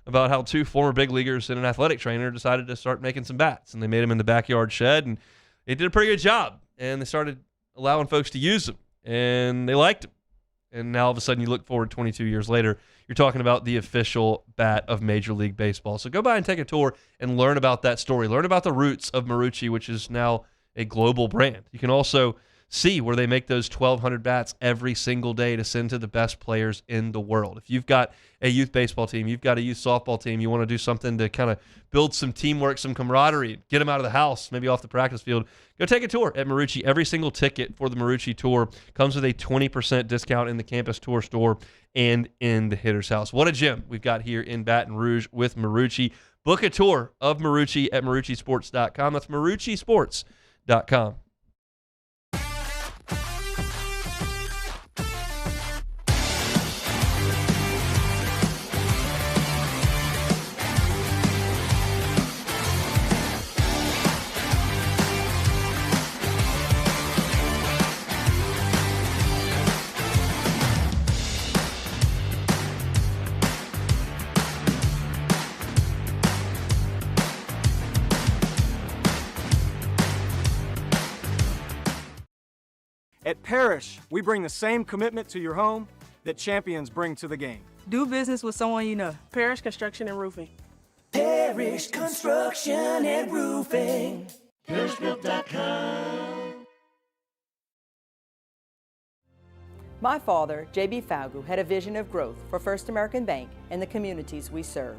about how 2 former big leaguers and an athletic trainer decided to start making some bats. And they made them in the backyard shed, and they did a pretty good job. And they started allowing folks to use them, and they liked them. And now all of a sudden you look forward 22 years later, you're talking about the official bat of Major League Baseball. So go by and take a tour and learn about that story. Learn about the roots of Marucci, which is now a global brand. You can also see where they make those 1,200 bats every single day to send to the best players in the world. If you've got a youth baseball team, you've got a youth softball team, you want to do something to kind of build some teamwork, some camaraderie, get them out of the house, maybe off the practice field, go take a tour at Marucci. Every single ticket for the Marucci tour comes with a 20% discount in the campus tour store and in the hitter's house. What a gym we've got here in Baton Rouge with Marucci. Book a tour of Marucci at MarucciSports.com. That's MarucciSports.com. At Parrish, we bring the same commitment to your home that champions bring to the game. Do business with someone you know. Parrish Construction and Roofing. Parrish Construction and Roofing. ParrishBuilt.com. My father, J.B. Falgu, had a vision of growth for First American Bank and the communities we serve.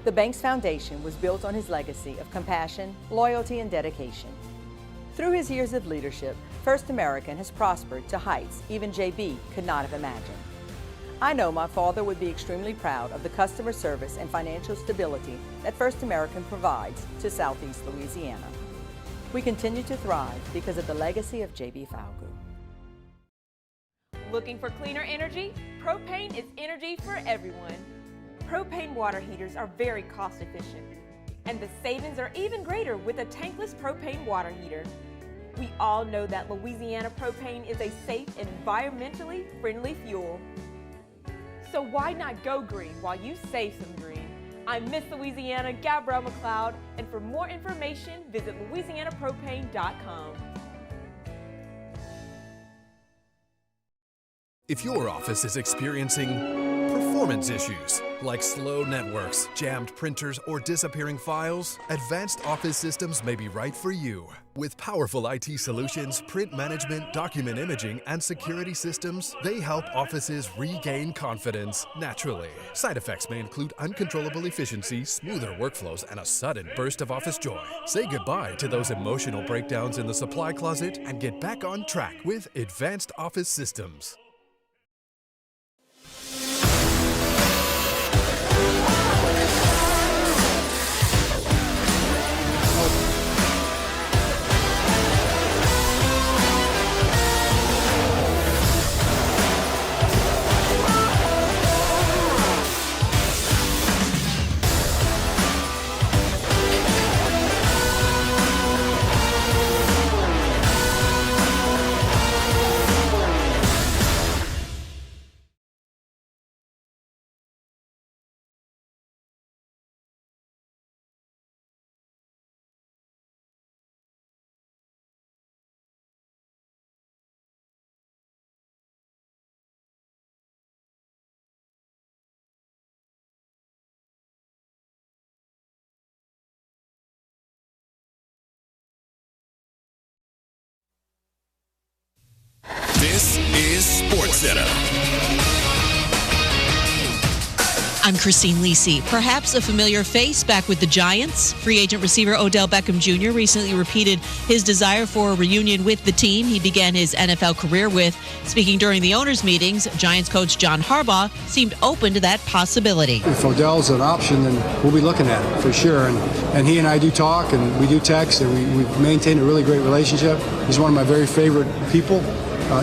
The bank's foundation was built on his legacy of compassion, loyalty, and dedication. Through his years of leadership, First American has prospered to heights even J.B. could not have imagined. I know my father would be extremely proud of the customer service and financial stability that First American provides to Southeast Louisiana. We continue to thrive because of the legacy of J.B. Falgu. Looking for cleaner energy? Propane is energy for everyone. Propane water heaters are very cost efficient, and the savings are even greater with a tankless propane water heater. We all know that Louisiana propane is a safe and environmentally friendly fuel. So why not go green while you save some green? I'm Miss Louisiana, Gabrielle McLeod, and for more information, visit louisianapropane.com. If your office is experiencing performance issues like slow networks, jammed printers, or disappearing files, Advanced Office Systems may be right for you. With powerful IT solutions, print management, document imaging, and security systems, they help offices regain confidence naturally. Side effects may include uncontrollable efficiency, smoother workflows, and a sudden burst of office joy. Say goodbye to those emotional breakdowns in the supply closet and get back on track with Advanced Office Systems. This is SportsCenter. I'm Christine Lisi. Perhaps a familiar face back with the Giants. Free agent receiver Odell Beckham Jr. recently repeated his desire for a reunion with the team he began his NFL career with. Speaking during the owners' meetings, Giants coach John Harbaugh seemed open to that possibility. If Odell's an option, then we'll be looking at it for sure. And he and I do talk, and we do text, and we've maintained a really great relationship. He's one of my very favorite people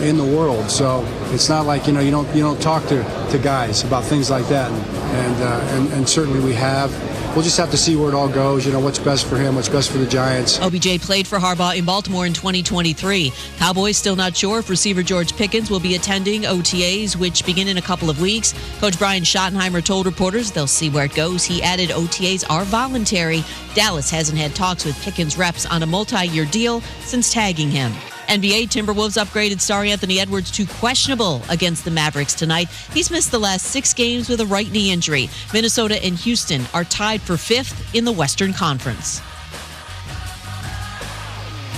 in the world. So it's not like, you don't talk to guys about things like that. And certainly we have. We'll just have to see where it all goes, what's best for him, what's best for the Giants. OBJ played for Harbaugh in Baltimore in 2023. Cowboys still not sure if receiver George Pickens will be attending OTAs, which begin in a couple of weeks. Coach Brian Schottenheimer told reporters they'll see where it goes. He added OTAs are voluntary. Dallas hasn't had talks with Pickens reps on a multi-year deal since tagging him. NBA Timberwolves upgraded star Anthony Edwards to questionable against the Mavericks tonight. He's missed the last 6 games with a right knee injury. Minnesota and Houston are tied for 5th in the Western Conference.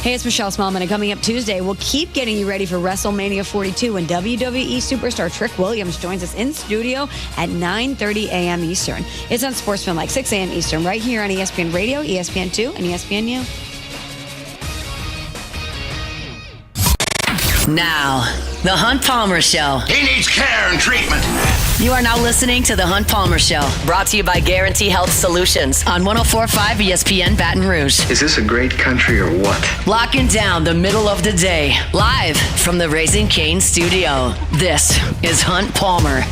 Hey, it's Michelle Smallman, and coming up Tuesday, we'll keep getting you ready for WrestleMania 42 when WWE superstar Trick Williams joins us in studio at 9:30 a.m. Eastern. It's on SportsFilm, like 6 a.m. Eastern, right here on ESPN Radio, ESPN2, and ESPNU. Now, The Hunt Palmer Show. He needs care and treatment. You are now listening to The Hunt Palmer Show, brought to you by Guarantee Health Solutions on 104.5 ESPN Baton Rouge. Is this a great country or what? Locking down the middle of the day, live from the Raising Cane's studio. This is Hunt Palmer.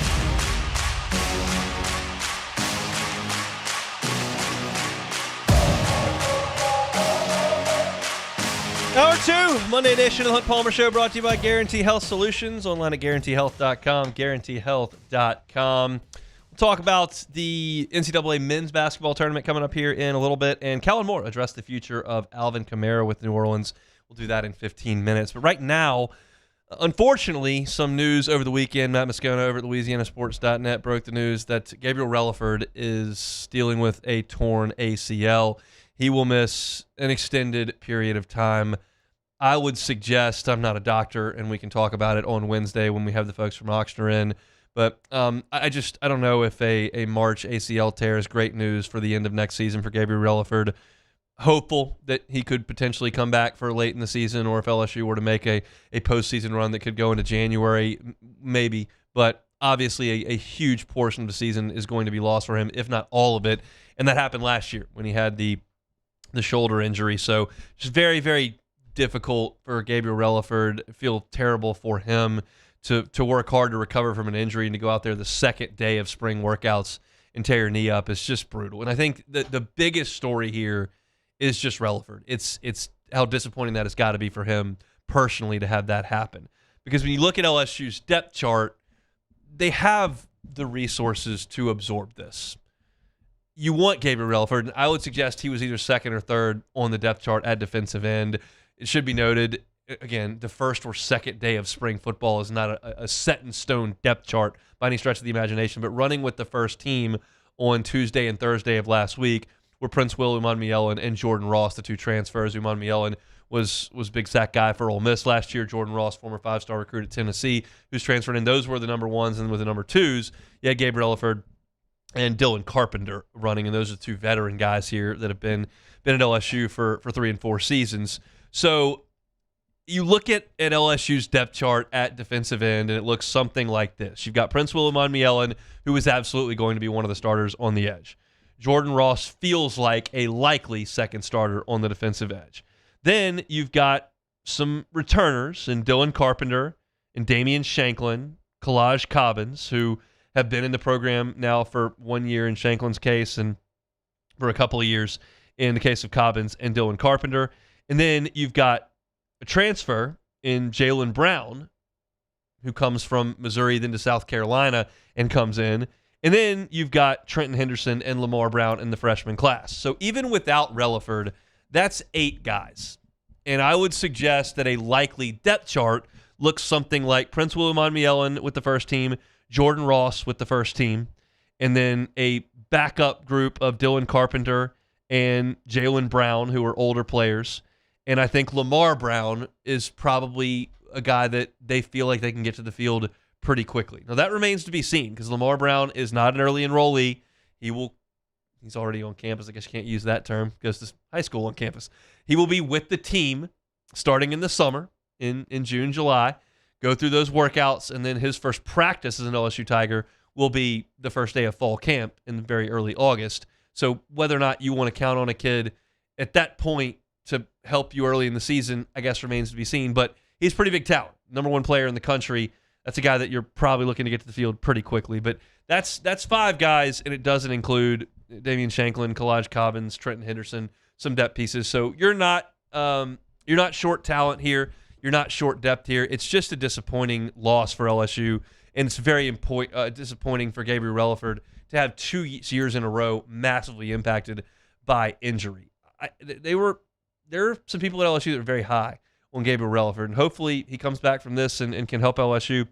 Hour 2, Monday edition of the Hunt Palmer Show, brought to you by Guarantee Health Solutions, online at GuaranteeHealth.com, GuaranteeHealth.com. We'll talk about the NCAA men's basketball tournament coming up here in a little bit, and Kellen Moore addressed the future of Alvin Kamara with New Orleans. We'll do that in 15 minutes. But right now, unfortunately, some news over the weekend. Matt Moscona over at LouisianaSports.net broke the news that Gabriel Relaford is dealing with a torn ACL. He will miss an extended period of time. I would suggest, I'm not a doctor, and we can talk about it on Wednesday when we have the folks from Ochsner in, but I don't know if a March ACL tear is great news for the end of next season for Gabriel Relaford. Hopeful that he could potentially come back for late in the season, or if LSU were to make a postseason run that could go into January, maybe. But obviously a huge portion of the season is going to be lost for him, if not all of it. And that happened last year when he had the shoulder injury. So just very, very difficult for Gabriel Relaford. I feel terrible for him to work hard to recover from an injury and to go out there the second day of spring workouts and tear your knee up. It's just brutal. And I think the biggest story here is just Relaford. It's how disappointing that has got to be for him personally to have that happen. Because when you look at LSU's depth chart, they have the resources to absorb this. You want Gabriel Relaford, and I would suggest he was either second or third on the depth chart at defensive end. It should be noted, again, the first or second day of spring football is not a set-in-stone depth chart by any stretch of the imagination, but running with the first team on Tuesday and Thursday of last week were Prince Will Umanmielen and Jordan Ross, the 2 transfers. Umanmielen was big sack guy for Ole Miss last year. Jordan Ross, former 5-star recruit at Tennessee, who's transferred in. Those were the number 1s, and with the number 2s, you had Gabriel Relaford and Dylan Carpenter running, and those are 2 veteran guys here that have been at LSU for 3 and 4 seasons. So you look at LSU's depth chart at defensive end, and it looks something like this. You've got Prince Will Umanmielen, who is absolutely going to be one of the starters on the edge. Jordan Ross feels like a likely second starter on the defensive edge. Then you've got some returners in Dylan Carpenter and Damian Shanklin, Kalaj Cobbins, who have been in the program now for 1 year in Shanklin's case and for a couple of years in the case of Cobbins and Dylan Carpenter. And then you've got a transfer in Jalen Brown, who comes from Missouri, then to South Carolina, and comes in. And then you've got Trenton Henderson and Lamar Brown in the freshman class. So even without Relaford, that's 8 guys. And I would suggest that a likely depth chart looks something like Prince Will Umanmielen with the first team, Jordan Ross with the first team, and then a backup group of Dylan Carpenter and Jalen Brown, who are older players. And I think Lamar Brown is probably a guy that they feel like they can get to the field pretty quickly. Now, that remains to be seen because Lamar Brown is not an early enrollee. He's already on campus. I guess you can't use that term. Goes to high school on campus. He will be with the team starting in the summer in June, July, go through those workouts, and then his first practice as an LSU Tiger will be the first day of fall camp in very early August. So whether or not you want to count on a kid at that point to help you early in the season, I guess remains to be seen. But he's pretty big talent. Number one player in the country. That's a guy that you're probably looking to get to the field pretty quickly. But that's 5 guys, and it doesn't include Damian Shanklin, Kalaj Cobbins, Trenton Henderson, some depth pieces. So you're not short talent here. You're not short depth here. It's just a disappointing loss for LSU, and it's very disappointing for Gabriel Relaford to have 2 years in a row massively impacted by injury. There are some people at LSU that are very high on Gabriel Relaford, and hopefully he comes back from this and can help LSU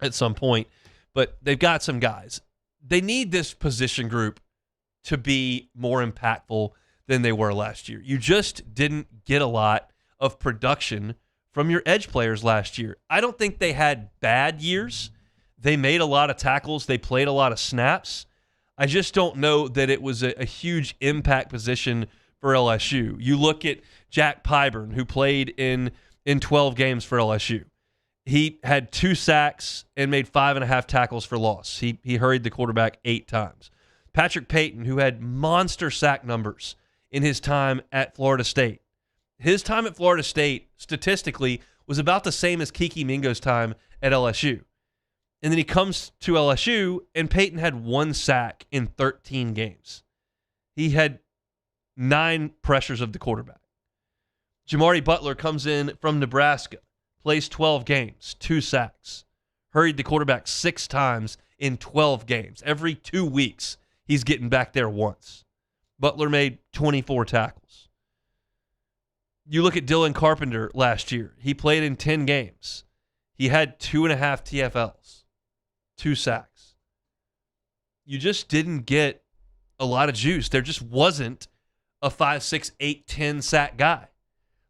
at some point. But they've got some guys. They need this position group to be more impactful than they were last year. You just didn't get a lot of production from your edge players last year. I don't think they had bad years. They made a lot of tackles. They played a lot of snaps. I just don't know that it was a huge impact position for LSU. You look at Jack Pyburn, who played in 12 games for LSU. He had 2 sacks and made 5.5 tackles for loss. He hurried the quarterback 8 times. Patrick Payton, who had monster sack numbers in his time at Florida State. His time at Florida State, statistically, was about the same as Kiki Mingo's time at LSU. And then he comes to LSU, and Payton had 1 sack in 13 games. He had 9 pressures of the quarterback. Jamari Butler comes in from Nebraska, plays 12 games, 2 sacks, hurried the quarterback 6 times in 12 games. Every 2 weeks, he's getting back there once. Butler made 24 tackles. You look at Dylan Carpenter last year. He played in 10 games. He had 2.5 TFLs, 2 sacks. You just didn't get a lot of juice. There just wasn't a 5, 6, 8, 10 sack guy.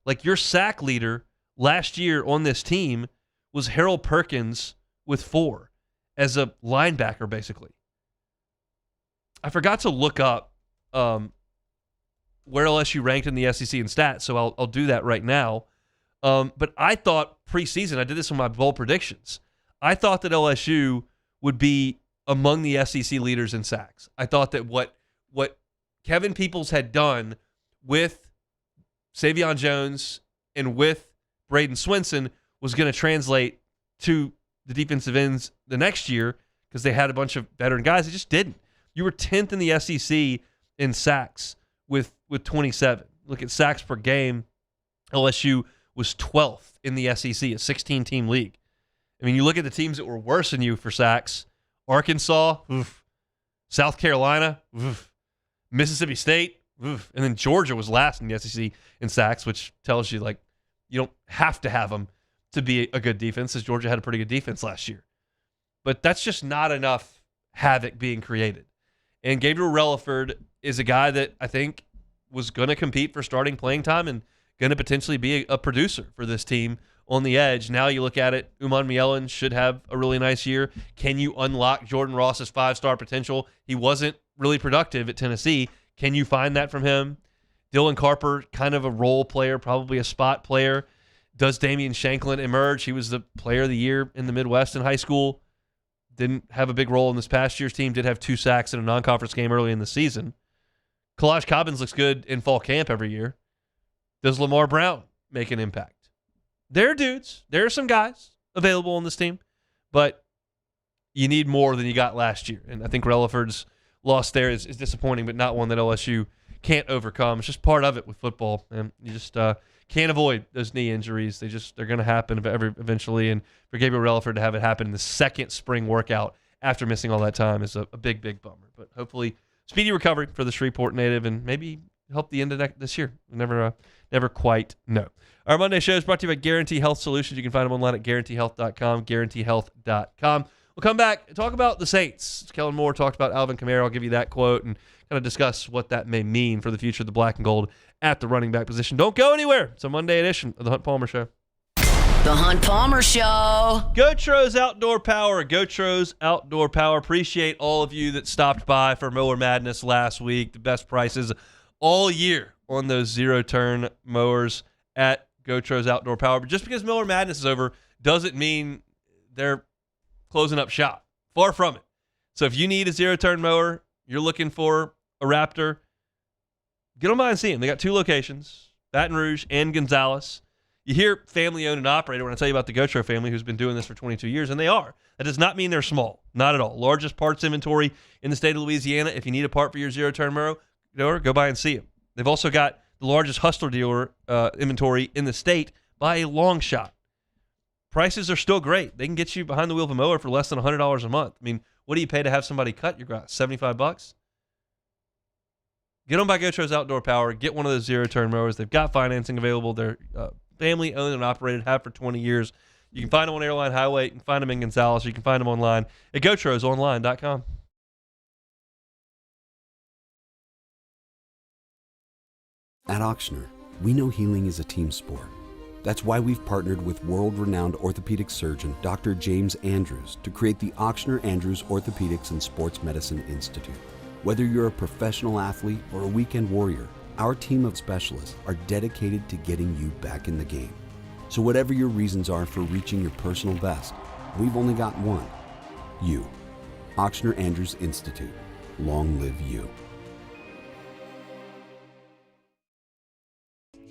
Like your sack leader last year on this team was Harold Perkins with 4 as a linebacker, basically. I forgot to look up where LSU ranked in the SEC in stats, so I'll do that right now. But I thought preseason, I did this on my bold predictions, I thought that LSU would be among the SEC leaders in sacks. I thought that what Kevin Peoples had done with Savion Jones and with Braden Swinson was going to translate to the defensive ends the next year because they had a bunch of veteran guys. It just didn't. You were 10th in the SEC in sacks with 27. Look at sacks per game. LSU was 12th in the SEC, a 16-team league. I mean, you look at the teams that were worse than you for sacks. Arkansas, oof. South Carolina, oof. Mississippi State, oof. And then Georgia was last in the SEC in sacks, which tells you, like, you don't have to have them to be a good defense, as Georgia had a pretty good defense last year. But that's just not enough havoc being created. And Gabriel Relaford is a guy that I think was going to compete for starting playing time and going to potentially be a producer for this team on the edge. Now you look at it, Uman Mielen should have a really nice year. Can you unlock Jordan Ross's 5-star potential? He wasn't really productive at Tennessee. Can you find that from him? Dylan Carper, kind of a role player, probably a spot player. Does Damian Shanklin emerge? He was the player of the year in the Midwest in high school. Didn't have a big role in this past year's team. Did have 2 sacks in a non-conference game early in the season. Kalaj Cobbins looks good in fall camp every year. Does Lamar Brown make an impact? There are dudes. There are some guys available on this team, but you need more than you got last year. And I think Relaford's loss there is disappointing, but not one that LSU can't overcome. It's just part of it with football, and you just can't avoid those knee injuries. They're going to happen eventually, and for Gabriel Relaford to have it happen in the second spring workout after missing all that time is a big, big bummer. But hopefully speedy recovery for the Shreveport native and maybe help the end of this year. Never quite know. Our Monday show is brought to you by Guarantee Health Solutions. You can find them online at guaranteehealth.com, guaranteehealth.com. We'll come back and talk about the Saints. Kellen Moore talked about Alvin Kamara. I'll give you that quote and kind of discuss what that may mean for the future of the black and gold at the running back position. Don't go anywhere. It's a Monday edition of the Hunt Palmer Show. The Hunt Palmer Show. Gotros Outdoor Power. Gotros Outdoor Power. Appreciate all of you that stopped by for Mower Madness last week. The best prices all year on those zero-turn mowers at Gotros Outdoor Power. But just because Mower Madness is over doesn't mean they're closing up shop. Far from it. So if you need a zero-turn mower, you're looking for a Raptor, get on by and see them. They got 2 locations, Baton Rouge and Gonzales. You hear family-owned and operated when I tell you about the Gotro family who's been doing this for 22 years, and they are. That does not mean they're small. Not at all. Largest parts inventory in the state of Louisiana. If you need a part for your zero-turn mower, go by and see them. They've also got the largest Hustler dealer inventory in the state by a long shot. Prices are still great. They can get you behind the wheel of a mower for less than $100 a month. I mean, what do you pay to have somebody cut your grass? $75? Get on by Gotros Outdoor Power. Get one of those zero-turn mowers. They've got financing available. They're family-owned and operated, have for 20 years. You can find them on Airline Highway. You can find them in Gonzales. You can find them online at GoTrosOnline.com. At Auctioner, we know healing is a team sport. That's why we've partnered with world-renowned orthopedic surgeon Dr. James Andrews to create the Auctioner Andrews Orthopedics and Sports Medicine Institute. Whether you're a professional athlete or a weekend warrior, our team of specialists are dedicated to getting you back in the game. So whatever your reasons are for reaching your personal best, we've only got one. You. Auctioner Andrews Institute. Long live you.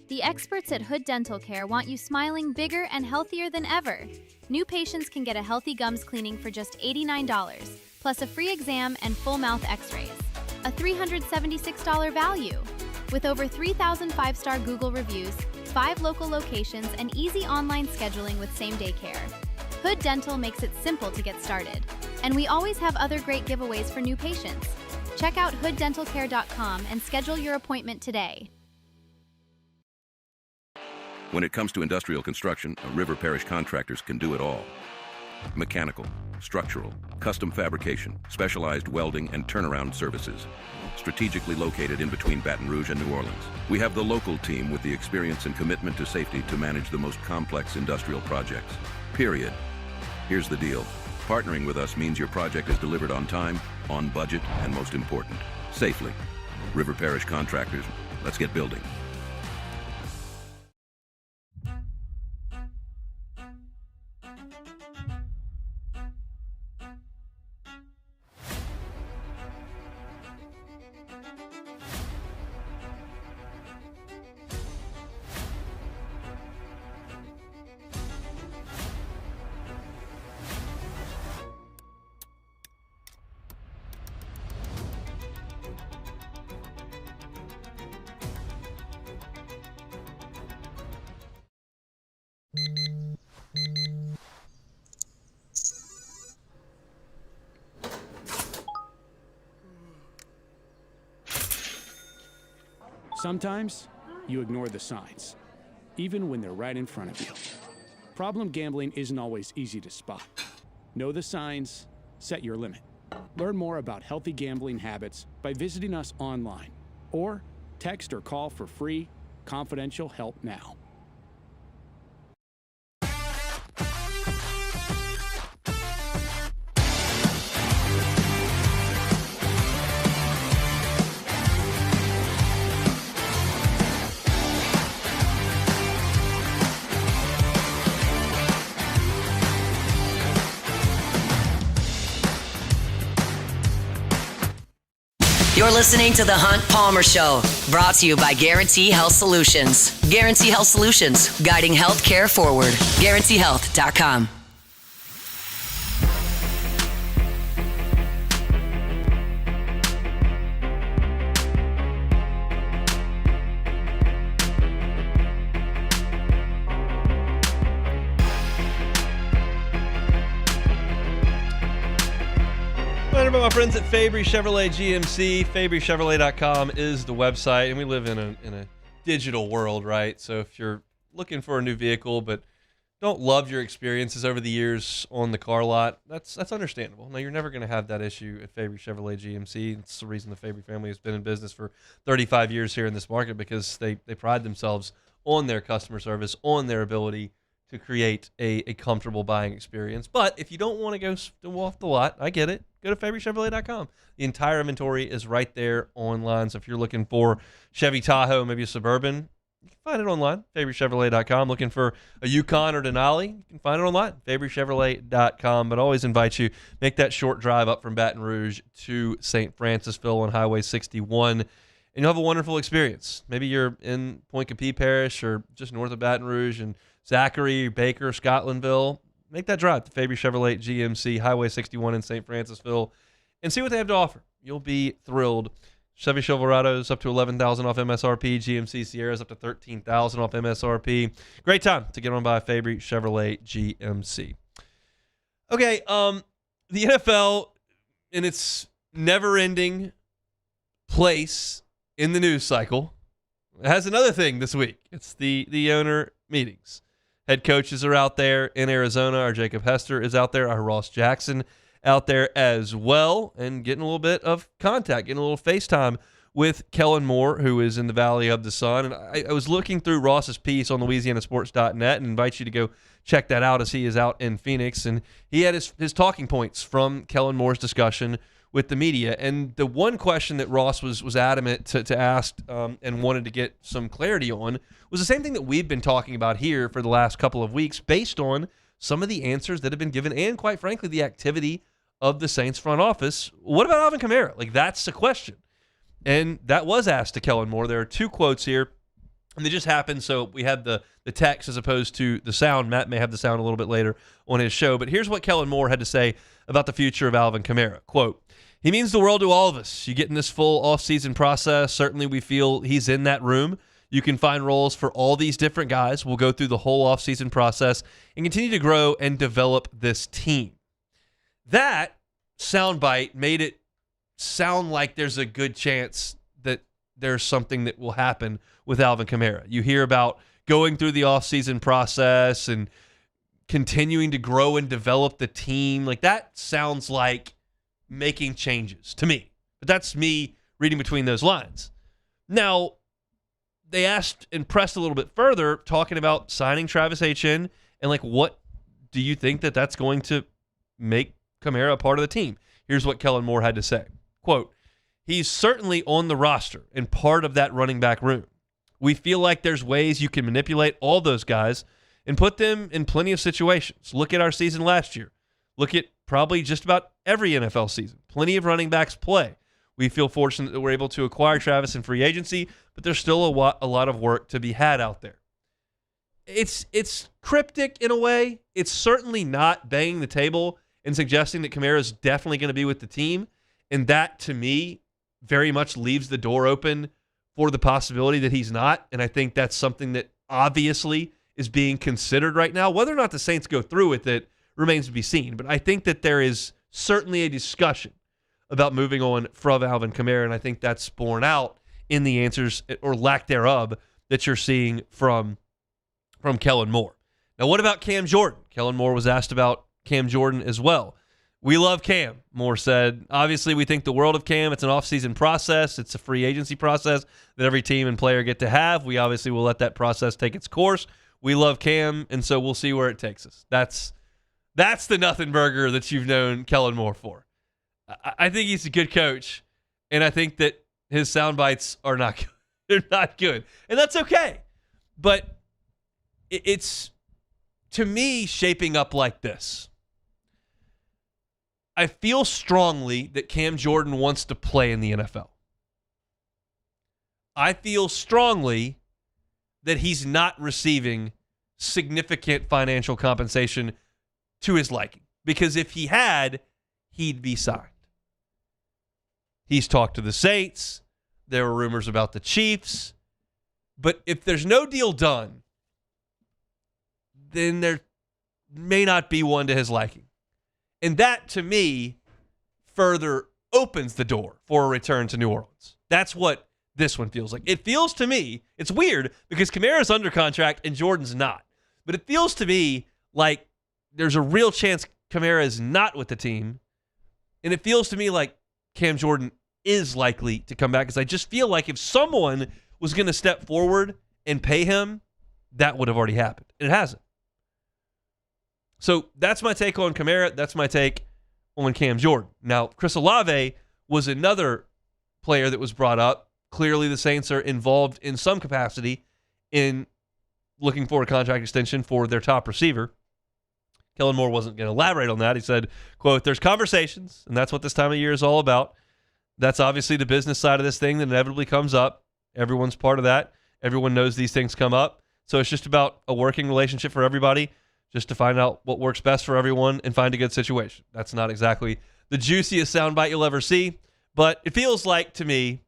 The experts at Hood Dental Care want you smiling bigger and healthier than ever. New patients can get a healthy gums cleaning for just $89, plus a free exam and full mouth x-rays. A $376 value. With over 3,000 five-star Google reviews, 5 local locations, and easy online scheduling with same-day care. Hood Dental makes it simple to get started. And we always have other great giveaways for new patients. Check out hooddentalcare.com and schedule your appointment today. When it comes to industrial construction, River Parish Contractors can do it all. Mechanical, structural, custom fabrication, specialized welding, and turnaround services. Strategically located in between Baton Rouge and New Orleans, we have the local team with the experience and commitment to safety to manage the most complex industrial projects. Period. Here's the deal. Partnering with us means your project is delivered on time, on budget, and most important, safely. River Parish Contractors, let's get building. Sometimes you ignore the signs, even when they're right in front of you. Problem gambling isn't always easy to spot. Know the signs, set your limit. Learn more about healthy gambling habits by visiting us online or text or call for free, confidential help now. You're listening to The Hunt Palmer Show, brought to you by Guarantee Health Solutions. Guarantee Health Solutions, guiding health care forward. GuaranteeHealth.com. My friends at Fabry Chevrolet GMC, FabryChevrolet.com is the website, and we live in a digital world, right? So if you're looking for a new vehicle but don't love your experiences over the years on the car lot, that's understandable. Now, you're never going to have that issue at Fabry Chevrolet GMC. It's the reason the Fabry family has been in business for 35 years here in this market, because they pride themselves on their customer service, on their ability to create a comfortable buying experience. But if you don't want to go off the lot, I get it. Go to FabryChevrolet.com. The entire inventory is right there online. So if you're looking for Chevy Tahoe, maybe a Suburban, you can find it online, FabryChevrolet.com. Looking for a Yukon or Denali, you can find it online, FabryChevrolet.com. But always invite you, make that short drive up from Baton Rouge to St. Francisville on Highway 61, and you'll have a wonderful experience. Maybe you're in Point Capee Parish or just north of Baton Rouge and Zachary, Baker, Scotlandville. Make that drive to Fabry Chevrolet GMC, Highway 61 in St. Francisville, and see what they have to offer. You'll be thrilled. Chevy Silverados up to $11,000 off MSRP. GMC Sierras up to $13,000 off MSRP. Great time to get on by Fabry Chevrolet GMC. Okay, the NFL in its never-ending place in the news cycle has another thing this week. It's the owner meetings. Head coaches are out there in Arizona. Our Jacob Hester is out there. Our Ross Jackson out there as well, and getting a little bit of contact, getting a little FaceTime with Kellen Moore, who is in the Valley of the Sun. And I was looking through Ross's piece on LouisianaSports.net and invite you to go check that out as he is out in Phoenix. And he had his talking points from Kellen Moore's discussion with the media. And the one question that Ross was adamant to ask and wanted to get some clarity on was the same thing that we've been talking about here for the last couple of weeks, based on some of the answers that have been given and, quite frankly, the activity of the Saints front office. What about Alvin Kamara? Like, that's the question. And that was asked to Kellen Moore. There are two quotes here, and they just happened, so we had the text as opposed to the sound. Matt may have the sound a little bit later on his show, but here's what Kellen Moore had to say about the future of Alvin Kamara. Quote, "He means the world to all of us. You get in this full offseason process. Certainly we feel he's in that room. You can find roles for all these different guys. We'll go through the whole offseason process and continue to grow and develop this team." That soundbite made it sound like there's a good chance that there's something that will happen with Alvin Kamara. You hear about going through the offseason process and continuing to grow and develop the team. Like, that sounds like making changes to me. But that's me reading between those lines. Now, they asked and pressed a little bit further, talking about signing Travis Etienne, and like, what do you think that that's going to make Kamara a part of the team? Here's what Kellen Moore had to say. Quote, "He's certainly on the roster and part of that running back room. We feel like there's ways you can manipulate all those guys and put them in plenty of situations. Look at our season last year. Look at probably just about every NFL season. Plenty of running backs play. We feel fortunate that we're able to acquire Travis in free agency, but there's still a lot of work to be had out there." It's cryptic in a way. It's certainly not banging the table and suggesting that Kamara is definitely going to be with the team. And that, to me, very much leaves the door open for the possibility that he's not. And I think that's something that obviously is being considered right now. Whether or not the Saints go through with it remains to be seen. But I think that there is certainly a discussion about moving on from Alvin Kamara, and I think that's borne out in the answers, or lack thereof, that you're seeing from Kellen Moore. Now, what about Cam Jordan? Kellen Moore was asked about Cam Jordan as well. "We love Cam," Moore said. "Obviously, we think the world of Cam. It's an offseason process. It's a free agency process that every team and player get to have. We obviously will let that process take its course. We love Cam, and so we'll see where it takes us." That's the nothing burger that you've known Kellen Moore for. I think he's a good coach, and I think that his sound bites are not good. They're not good, and that's okay. But it's, to me, shaping up like this. I feel strongly that Cam Jordan wants to play in the NFL. I feel strongly that he's not receiving significant financial compensation to his liking, because if he had, he'd be signed. He's talked to the Saints. There were rumors about the Chiefs. But if there's no deal done, then there may not be one to his liking. And that, to me, further opens the door for a return to New Orleans. That's what this one feels like. It feels to me, it's weird because Kamara's under contract and Jordan's not. But it feels to me like there's a real chance Kamara is not with the team. And it feels to me like Cam Jordan is likely to come back, because I just feel like if someone was going to step forward and pay him, that would have already happened. And it hasn't. So that's my take on Kamara. That's my take on Cam Jordan. Now, Chris Olave was another player that was brought up. Clearly, the Saints are involved in some capacity in looking for a contract extension for their top receiver. Kellen Moore wasn't going to elaborate on that. He said, quote, there's conversations, and that's what this time of year is all about. That's obviously the business side of this thing that inevitably comes up. Everyone's part of that. Everyone knows these things come up. So it's just about a working relationship for everybody, just to find out what works best for everyone and find a good situation. That's not exactly the juiciest soundbite you'll ever see, but it feels like to me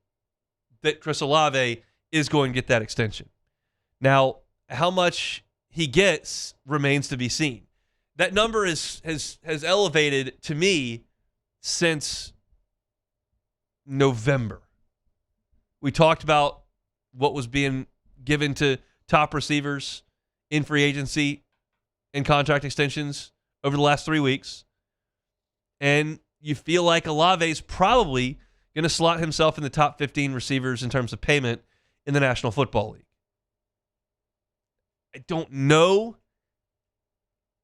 that Chris Olave is going to get that extension. Now, how much he gets remains to be seen. That number has elevated to me since November. We talked about what was being given to top receivers in free agency and contract extensions over the last 3 weeks. And you feel like Olave's probably going to slot himself in the top 15 receivers in terms of payment in the National Football League. I don't know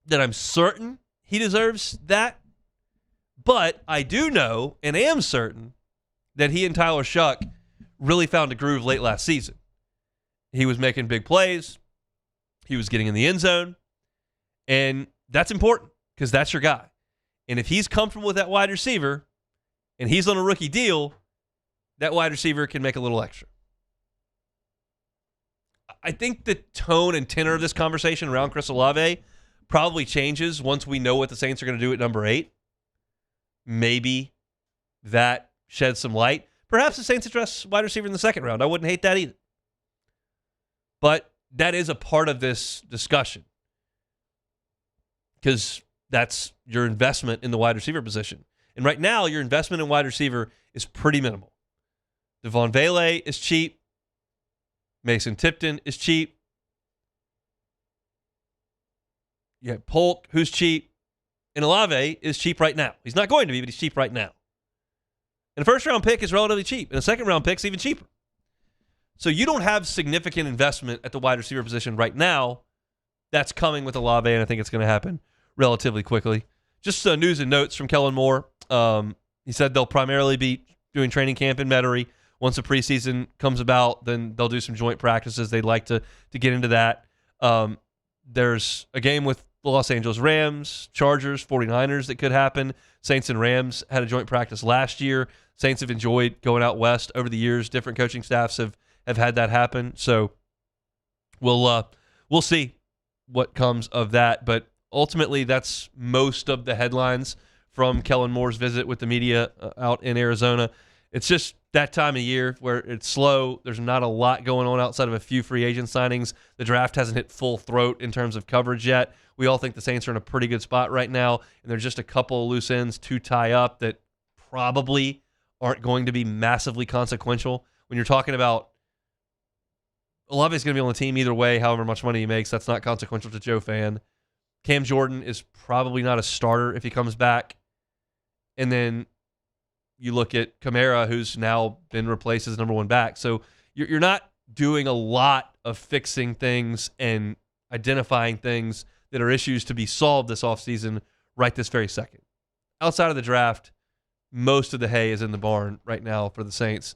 that I'm certain he deserves that, but I do know and am certain that he and Tyler Shuck really found a groove late last season. He was making big plays. He was getting in the end zone. And that's important because that's your guy. And if he's comfortable with that wide receiver and he's on a rookie deal, that wide receiver can make a little extra. I think the tone and tenor of this conversation around Chris Olave probably changes once we know what the Saints are going to do at number 8. Maybe that sheds some light. Perhaps the Saints address wide receiver in the second round. I wouldn't hate that either. But that is a part of this discussion because that's your investment in the wide receiver position. And right now, your investment in wide receiver is pretty minimal. Devon Vele is cheap. Mason Tipton is cheap. You have Polk, who's cheap. And Olave is cheap right now. He's not going to be, but he's cheap right now. And a first-round pick is relatively cheap. And a second-round pick is even cheaper. So you don't have significant investment at the wide receiver position right now. That's coming with Olave, and I think it's going to happen relatively quickly. Just news and notes from Kellen Moore. He said they'll primarily be doing training camp in Metairie. Once the preseason comes about, then they'll do some joint practices. They'd like to get into that. There's a game with the Los Angeles Rams, Chargers, 49ers that could happen. Saints and Rams had a joint practice last year. Saints have enjoyed going out west over the years. Different coaching staffs have had that happen. So we'll see what comes of that. But ultimately, that's most of the headlines from Kellen Moore's visit with the media out in Arizona. It's just that time of year where it's slow. There's not a lot going on outside of a few free agent signings. The draft hasn't hit full throat in terms of coverage yet. We all think the Saints are in a pretty good spot right now, and there's just a couple of loose ends to tie up that probably aren't going to be massively consequential. When you're talking about Olave's going to be on the team either way, however much money he makes, that's not consequential to Joe Fan. Cam Jordan is probably not a starter if he comes back. And then you look at Kamara, who's now been replaced as number 1 back. So you're not doing a lot of fixing things and identifying things that are issues to be solved this offseason right this very second. Outside of the draft, most of the hay is in the barn right now for the Saints.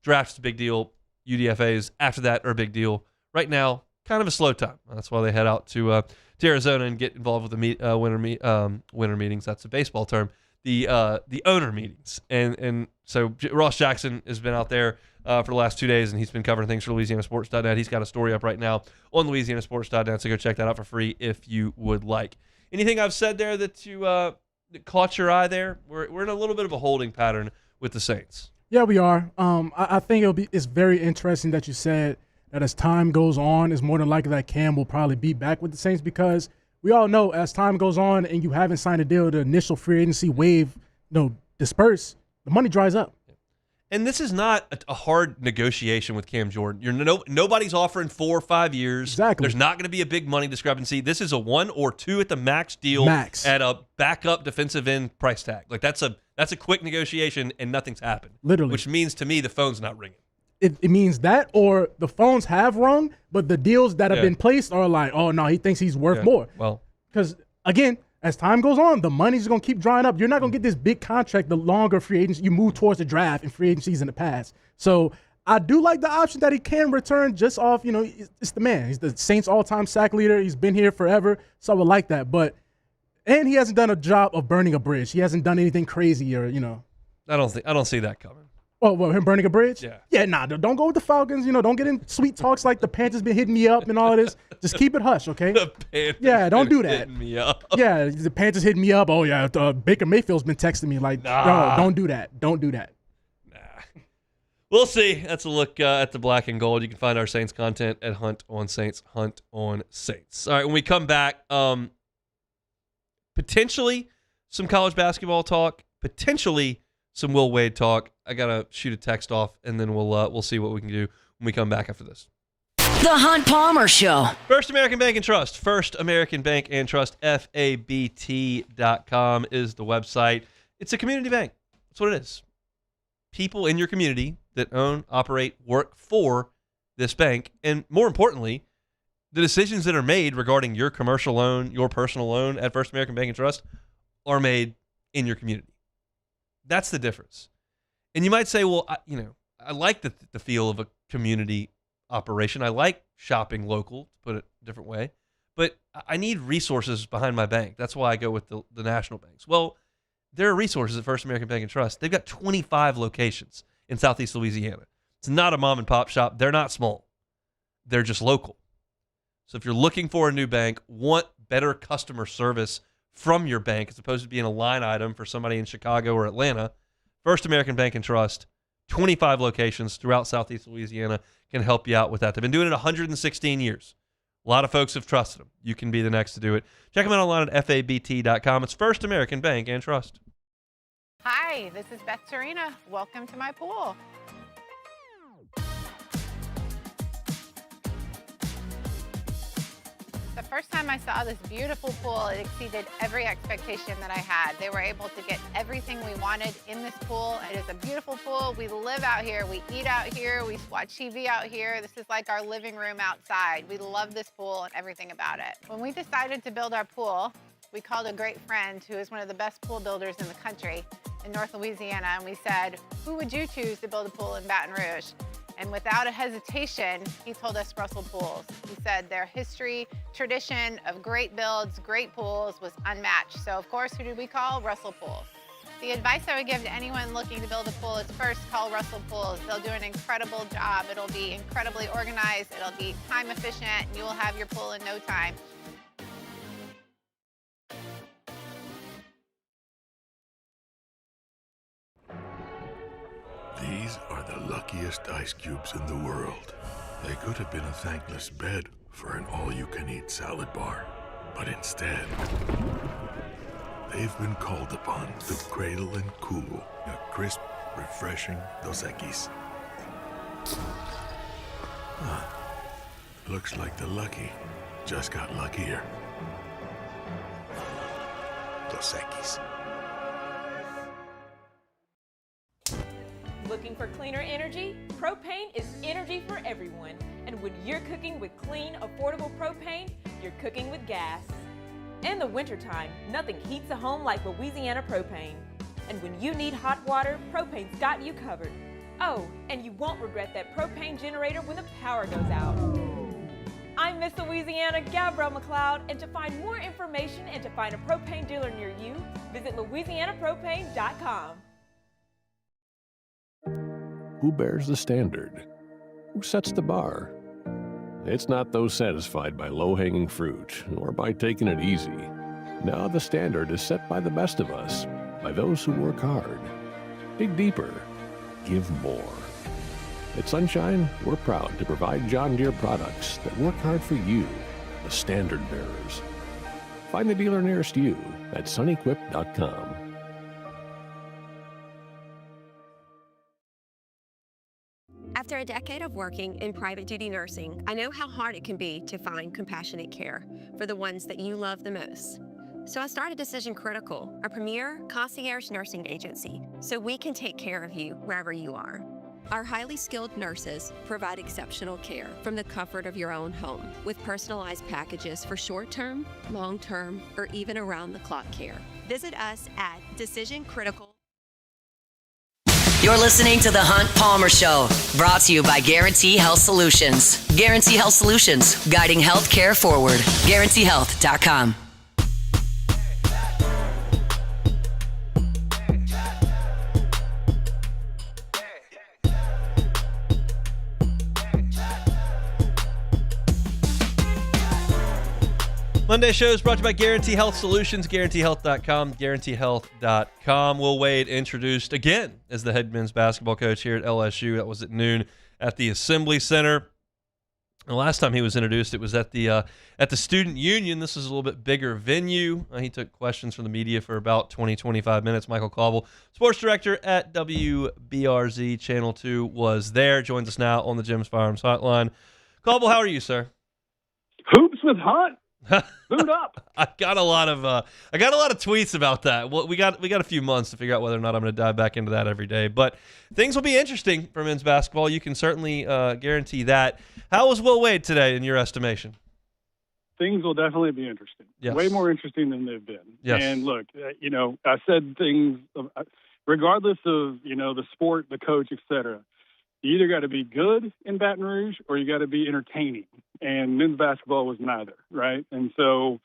Draft's a big deal. UDFAs after that are a big deal. Right now, kind of a slow time. That's why they head out to Arizona and get involved with the winter meetings. That's a baseball term. The owner meetings. And so Ross Jackson has been out there for the last 2 days, and he's been covering things for LouisianaSports.net. He's got a story up right now on LouisianaSports.net, so go check that out for free if you would like. Anything I've said there that you that caught your eye there? We're in a little bit of a holding pattern with the Saints. Yeah, we are. I think it's very interesting that you said that as time goes on, it's more than likely that Cam will probably be back with the Saints because we all know as time goes on and you haven't signed a deal, the initial free agency wave, disperse, the money dries up. And this is not a hard negotiation with Cam Jordan. Nobody's offering 4 or 5 years. Exactly. There's not going to be a big money discrepancy. This is a 1 or 2 at the max deal at a backup defensive end price tag. Like that's a quick negotiation and nothing's happened. Literally. Which means to me the phone's not ringing. It means that, or the phones have rung, but the deals that have been placed are like, oh no, he thinks he's worth more. Well, because again, as time goes on, the money's going to keep drying up. You're not going to get this big contract the longer free agency you move towards the draft and free agencies in the past. So I do like the option that he can return just off, it's the man. He's the Saints all-time sack leader. He's been here forever, so I would like that. And he hasn't done a job of burning a bridge. He hasn't done anything crazy or. I don't see that coming. Oh, him burning a bridge? Yeah. Yeah, nah, don't go with the Falcons. Don't get in sweet talks like the Panthers been hitting me up and all of this. Just keep it hush, okay? The Panthers don't do that. hitting me up. Yeah, the Panthers hitting me up. Oh, yeah, Baker Mayfield's been texting me like, no, don't do that. Don't do that. We'll see. That's a look at the black and gold. You can find our Saints content at Hunt on Saints, Hunt on Saints. All right, when we come back, potentially some college basketball talk, potentially some Will Wade talk. I got to shoot a text off, and then we'll see what we can do when we come back after this. The Hunt Palmer Show. First American Bank and Trust. First American Bank and Trust. FABT.com is the website. It's a community bank. That's what it is. People in your community that own, operate, work for this bank, and more importantly, the decisions that are made regarding your commercial loan, your personal loan at First American Bank and Trust are made in your community. That's the difference. And you might say, well, I like the feel of a community operation. I like shopping local, to put it a different way, but I need resources behind my bank. That's why I go with the national banks. Well, there are resources at First American Bank and Trust. They've got 25 locations in Southeast Louisiana. It's not a mom and pop shop. They're not small. They're just local. So if you're looking for a new bank, want better customer service from your bank as opposed to being a line item for somebody in Chicago or Atlanta, First American Bank and Trust, 25 locations throughout Southeast Louisiana, can help you out with that. They've been doing it 116 years. A lot of folks have trusted them. You can be the next to do it. Check them out online at FABT.com. It's First American Bank and Trust. Hi, this is Beth Serena. Welcome to my pool. The first time I saw this beautiful pool, it exceeded every expectation that I had. They were able to get everything we wanted in this pool. It is a beautiful pool. We live out here. We eat out here. We watch TV out here. This is like our living room outside. We love this pool and everything about it. When we decided to build our pool, we called a great friend who is one of the best pool builders in the country in North Louisiana, and we said, who would you choose to build a pool in Baton Rouge? And without a hesitation, he told us Russell Pools. He said their history, tradition of great builds, great pools was unmatched. So of course, who did we call? Russell Pools. The advice I would give to anyone looking to build a pool is first call Russell Pools. They'll do an incredible job. It'll be incredibly organized. It'll be time efficient, and you will have your pool in no time. These are the luckiest ice cubes in the world. They could have been a thankless bed for an all-you-can-eat salad bar. But instead, they've been called upon to cradle and cool a crisp, refreshing Dos Equis. Looks like the lucky just got luckier. Dos Equis. Looking for cleaner energy? Propane is energy for everyone. And when you're cooking with clean, affordable propane, you're cooking with gas. In the wintertime, nothing heats a home like Louisiana propane. And when you need hot water, propane's got you covered. Oh, and you won't regret that propane generator when the power goes out. I'm Miss Louisiana, Gabrielle McLeod, and to find more information and to find a propane dealer near you, visit louisianapropane.com. Who bears the standard? Who sets the bar? It's not those satisfied by low-hanging fruit or by taking it easy. Now the standard is set by the best of us, by those who work hard. Dig deeper. Give more. At Sunshine, we're proud to provide John Deere products that work hard for you, the standard bearers. Find the dealer nearest you at sunequip.com. After a decade of working in private duty nursing, I know how hard it can be to find compassionate care for the ones that you love the most. So I started Decision Critical, a premier concierge nursing agency, so we can take care of you wherever you are. Our highly skilled nurses provide exceptional care from the comfort of your own home with personalized packages for short-term, long-term, or even around-the-clock care. Visit us at Decision Critical. You're listening to The Hunt Palmer Show, brought to you by Guarantee Health Solutions. Guarantee Health Solutions, guiding healthcare forward. GuaranteeHealth.com. Monday show is brought to you by Guarantee Health Solutions, GuaranteeHealth.com, GuaranteeHealth.com. Will Wade introduced again as the head men's basketball coach here at LSU. That was at noon at the Assembly Center. The last time he was introduced, it was at the Student Union. This is a little bit bigger venue. He took questions from the media for about 20, 25 minutes. Michael Cauble, sports director at WBRZ Channel 2, was there. Joins us now on the Jim's Firearms Hotline. Cauble, how are you, sir? Hoops with Hunt. Boot up. I got a lot of tweets about that. Well, we got a few months to figure out whether or not I'm going to dive back into that every day. But things will be interesting for men's basketball. You can certainly guarantee that. How was Will Wade today in your estimation? Things will definitely be interesting. Yes. Way more interesting than they've been. Yes. And look, I said things regardless of the sport, the coach, etc. You either got to be good in Baton Rouge or you got to be entertaining. And men's basketball was neither, right? And so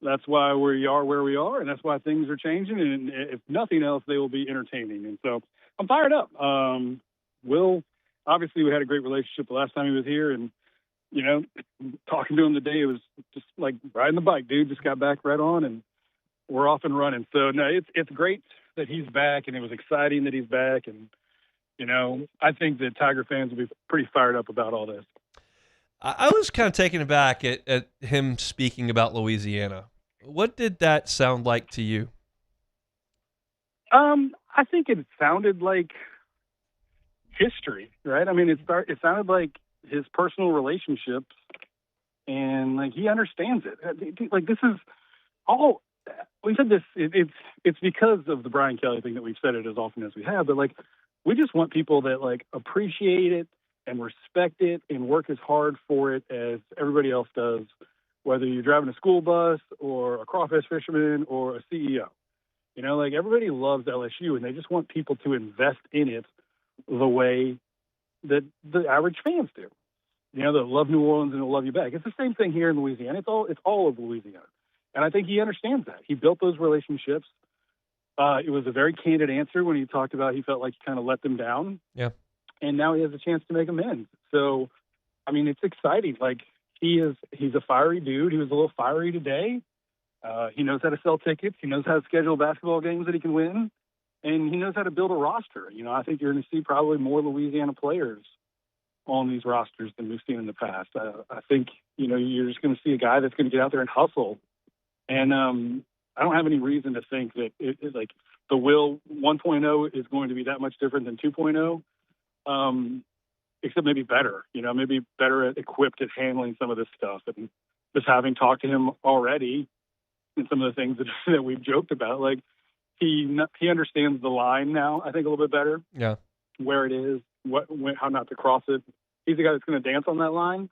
that's why we are where we are, and that's why things are changing. And if nothing else, they will be entertaining. And so I'm fired up. Will, obviously, we had a great relationship the last time he was here, and talking to him today, it was just like riding the bike, dude. Just got back right on, and we're off and running. So no, it's great that he's back, and it was exciting that he's back, and I think that Tiger fans will be pretty fired up about all this. I was kind of taken aback at him speaking about Louisiana. What did that sound like to you? I think it sounded like history, right? I mean, it sounded like his personal relationships, and like he understands it. Like this is all we said. This it's because of the Brian Kelly thing that we've said it as often as we have. But like, we just want people that like appreciate it and respect it and work as hard for it as everybody else does, whether you're driving a school bus or a crawfish fisherman or a CEO. Like everybody loves LSU, and they just want people to invest in it the way that the average fans do. That love New Orleans and will love you back. It's the same thing here in Louisiana. It's all of Louisiana. And I think he understands that. He built those relationships. It was a very candid answer when he talked about he felt like he kind of let them down. Yeah. And now he has a chance to make amends. So, I mean, it's exciting. Like he's a fiery dude. He was a little fiery today. He knows how to sell tickets. He knows how to schedule basketball games that he can win, and he knows how to build a roster. I think you're going to see probably more Louisiana players on these rosters than we've seen in the past. I think you're just going to see a guy that's going to get out there and hustle. And I don't have any reason to think that like the Will 1.0 is going to be that much different than 2.0. Except maybe better, maybe better equipped at handling some of this stuff. And just having talked to him already and some of the things that we've joked about, like he understands the line now, I think a little bit better. Yeah. Where it is, how not to cross it. He's the guy that's going to dance on that line.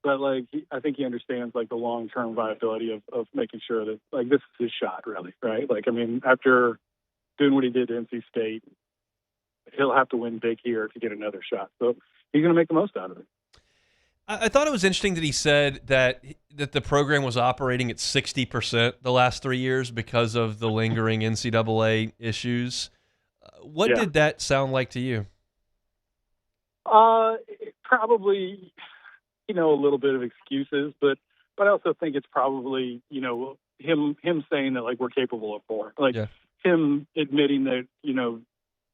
But like, I think he understands like the long-term viability of making sure that like this is his shot really. Right. Like, I mean, after doing what he did to NC State, he'll have to win big here to get another shot. So he's going to make the most out of it. I thought it was interesting that he said that the program was operating at 60% the last 3 years because of the lingering NCAA issues. What did that sound like to you? Probably, a little bit of excuses, but I also think it's probably, him saying that like we're capable of more. Like him admitting that,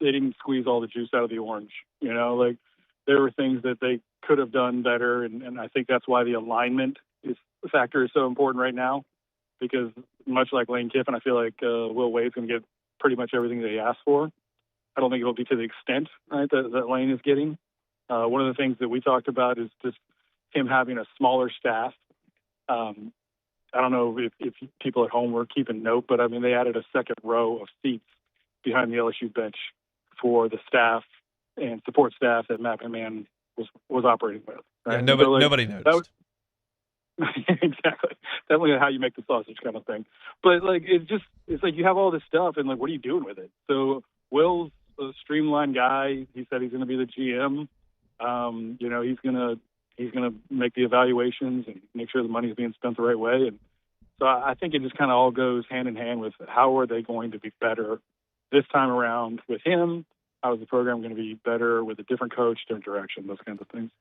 they didn't squeeze all the juice out of the orange. Like there were things that they could have done better, and I think that's why the alignment factor is so important right now, because much like Lane Kiffin, I feel like Will Wade's going to get pretty much everything that he asked for. I don't think it'll be to the extent that Lane is getting. One of the things that we talked about is just him having a smaller staff. I don't know if people at home were keeping note, but I mean, they added a second row of seats behind the LSU bench for the staff and support staff that Matt McMahon was operating with. Right? Yeah, nobody noticed. Exactly. Definitely how you make the sausage kind of thing. But like it's like you have all this stuff and like what are you doing with it? So Will's a streamlined guy. He said he's gonna be the GM. He's gonna make the evaluations and make sure the money's being spent the right way. And so I think it just kind of all goes hand in hand with how are they going to be better this time around with him? How is the program going to be better with a different coach, different direction, those kinds of things.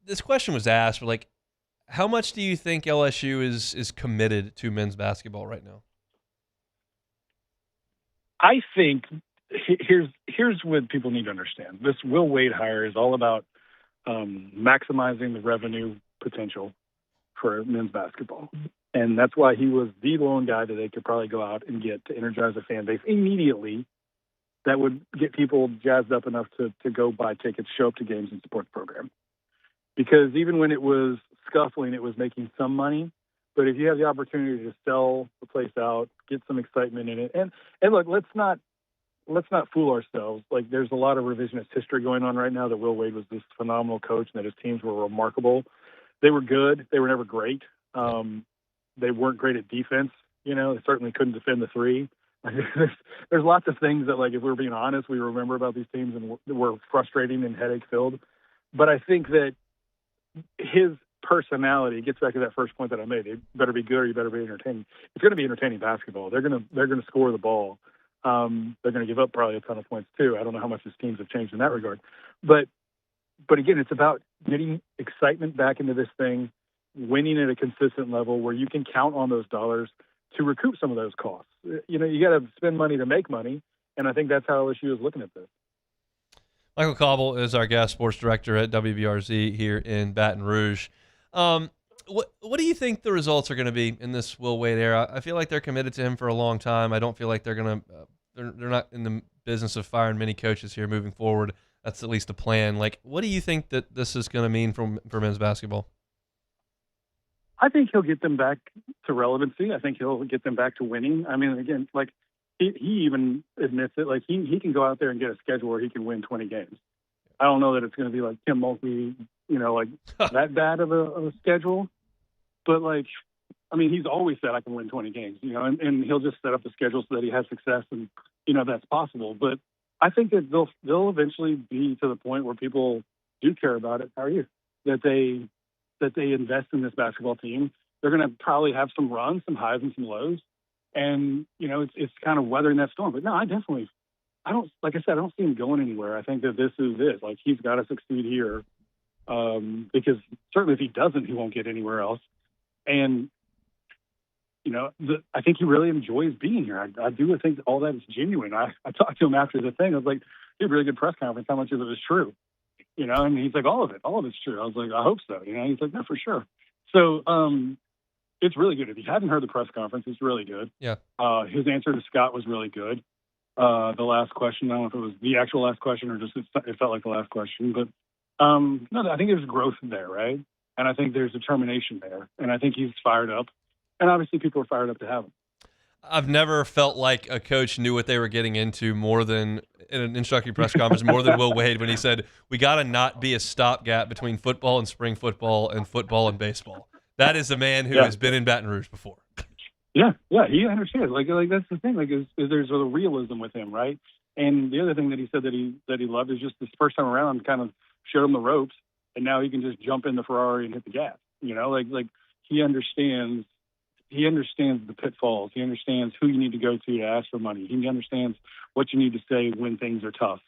This question was asked, but like, how much do you think LSU is committed to men's basketball right now? I think here's what people need to understand. This Will Wade hire is all about maximizing the revenue potential for men's basketball. And that's why he was the lone guy that they could probably go out and get to energize a fan base immediately that would get people jazzed up enough to go buy tickets, show up to games, and support the program. Because even when it was scuffling, it was making some money. But if you have the opportunity to sell the place out, get some excitement in it, and look, let's not fool ourselves. Like there's a lot of revisionist history going on right now that Will Wade was this phenomenal coach and that his teams were remarkable. They were good. They were never great. They weren't great at defense. They certainly couldn't defend the three. There's lots of things that, like, if we're being honest, we remember about these teams and were frustrating and headache filled. But I think that his personality gets back to that first point that I made. It better be good or you better be entertaining. It's going to be entertaining basketball. They're going to score the ball. They're going to give up probably a ton of points too. I don't know how much his teams have changed in that regard. But again, it's about getting excitement back into this thing, winning at a consistent level where you can count on those dollars to recoup some of those costs. You got to spend money to make money, and I think that's how LSU is looking at this. Michael Cauble is our guest sports director at WBRZ here in Baton Rouge. What do you think the results are going to be in this Will Wade era? I feel like they're committed to him for a long time. I don't feel like they're going to they're not in the business of firing many coaches here moving forward. That's at least a plan. Like, what do you think that this is going to mean for men's basketball? I think he'll get them back to relevancy. I think he'll get them back to winning. I mean, again, like he even admits it. Like he can go out there and get a schedule where he can win 20 games. I don't know that it's going to be like Tim Mulkey, like that bad of a schedule. But like, I mean, he's always said I can win 20 games, and he'll just set up the schedule so that he has success, and that's possible. But I think that they'll eventually be to the point where people do care about it. How are you? That they invest in this basketball team. They're going to probably have some runs, some highs and some lows. And, it's kind of weathering that storm. But no, I don't see him going anywhere. I think that this is it. Like, he's got to succeed here because certainly if he doesn't, he won't get anywhere else. And, I think he really enjoys being here. I do think all that is genuine. I talked to him after the thing. I was like, he had a really good press conference. How much of it is true? And he's like, all of it's true. I was like, I hope so. He's like, no, for sure. So it's really good. If you hadn't heard the press conference, it's really good. Yeah. His answer to Scott was really good. The last question, I don't know if it was the actual last question or just it felt like the last question. But no, I think there's growth there, right? And I think there's determination there. And I think he's fired up. And obviously people are fired up to have him. I've never felt like a coach knew what they were getting into more than in an introductory press conference, more than Will Wade when he said, we got to not be a stopgap between football and spring football and baseball. That is a man who has been in Baton Rouge before. Yeah, he understands. Like that's the thing. Like, is there's a realism with him, right? And the other thing that he said that he loved is just this first time around, kind of showed him the ropes, and now he can just jump in the Ferrari and hit the gas. Like he understands. He understands the pitfalls. He understands who you need to go to ask for money. He understands what you need to say when things are tough,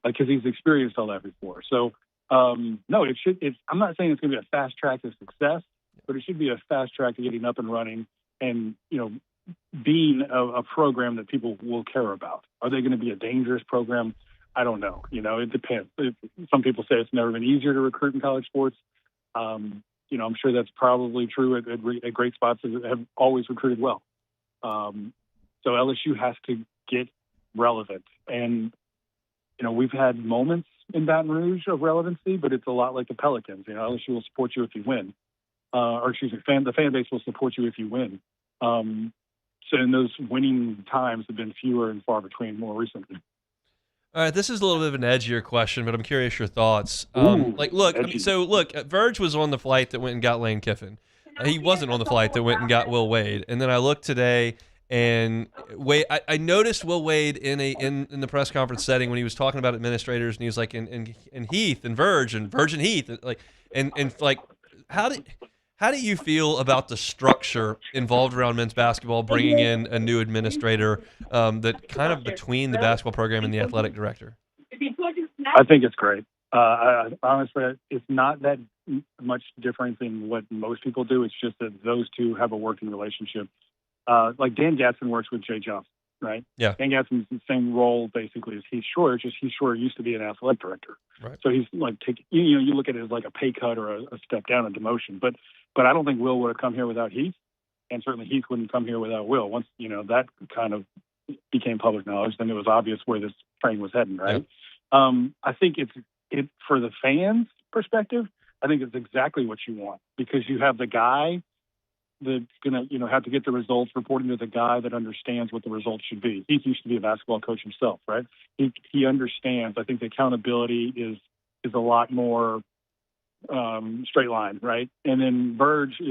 because he's experienced all that before. So, no, I'm not saying it's going to be a fast track to success, but it should be a fast track to getting up and running and, being a program that people will care about. Are they going to be a dangerous program? I don't know. It depends. Some people say it's never been easier to recruit in college sports. I'm sure that's probably true at great spots that have always recruited well. So LSU has to get relevant. And, we've had moments in Baton Rouge of relevancy, but it's a lot like the Pelicans. LSU will support you if you win. The fan base will support you if you win. So in those winning times have been fewer and far between more recently. All right, this is a little bit of an edgier question, but I'm curious your thoughts. Ooh, Verge was on the flight that went and got Lane Kiffin. He wasn't on the flight that went and got Will Wade. And then I looked today, and I noticed Will Wade in the press conference setting when he was talking about administrators, and he was like, and Heath and Verge and Heath, how do you feel about the structure involved around men's basketball, bringing in a new administrator that kind of between the basketball program and the athletic director? I think it's great. Honestly, it's not that much different than what most people do. It's just that those two have a working relationship. Like Dan Gatson works with Jay Johnson, right? Yeah. Dan Gatson's the same role basically as Heath Shore. Just Heath Shore used to be an athletic director, right? So he's like you look at it as like a pay cut or a step down, a demotion. But I don't think Will would have come here without Heath, and certainly Heath wouldn't come here without Will. Once that kind of became public knowledge, then it was obvious where this train was heading, right? Yeah. I think it for the fans' perspective, I think it's exactly what you want, because you have the guy that's going to, have to get the results reporting to the guy that understands what the results should be. He used to be a basketball coach himself, right? He understands. I think the accountability is a lot more straight line, right? And then Verge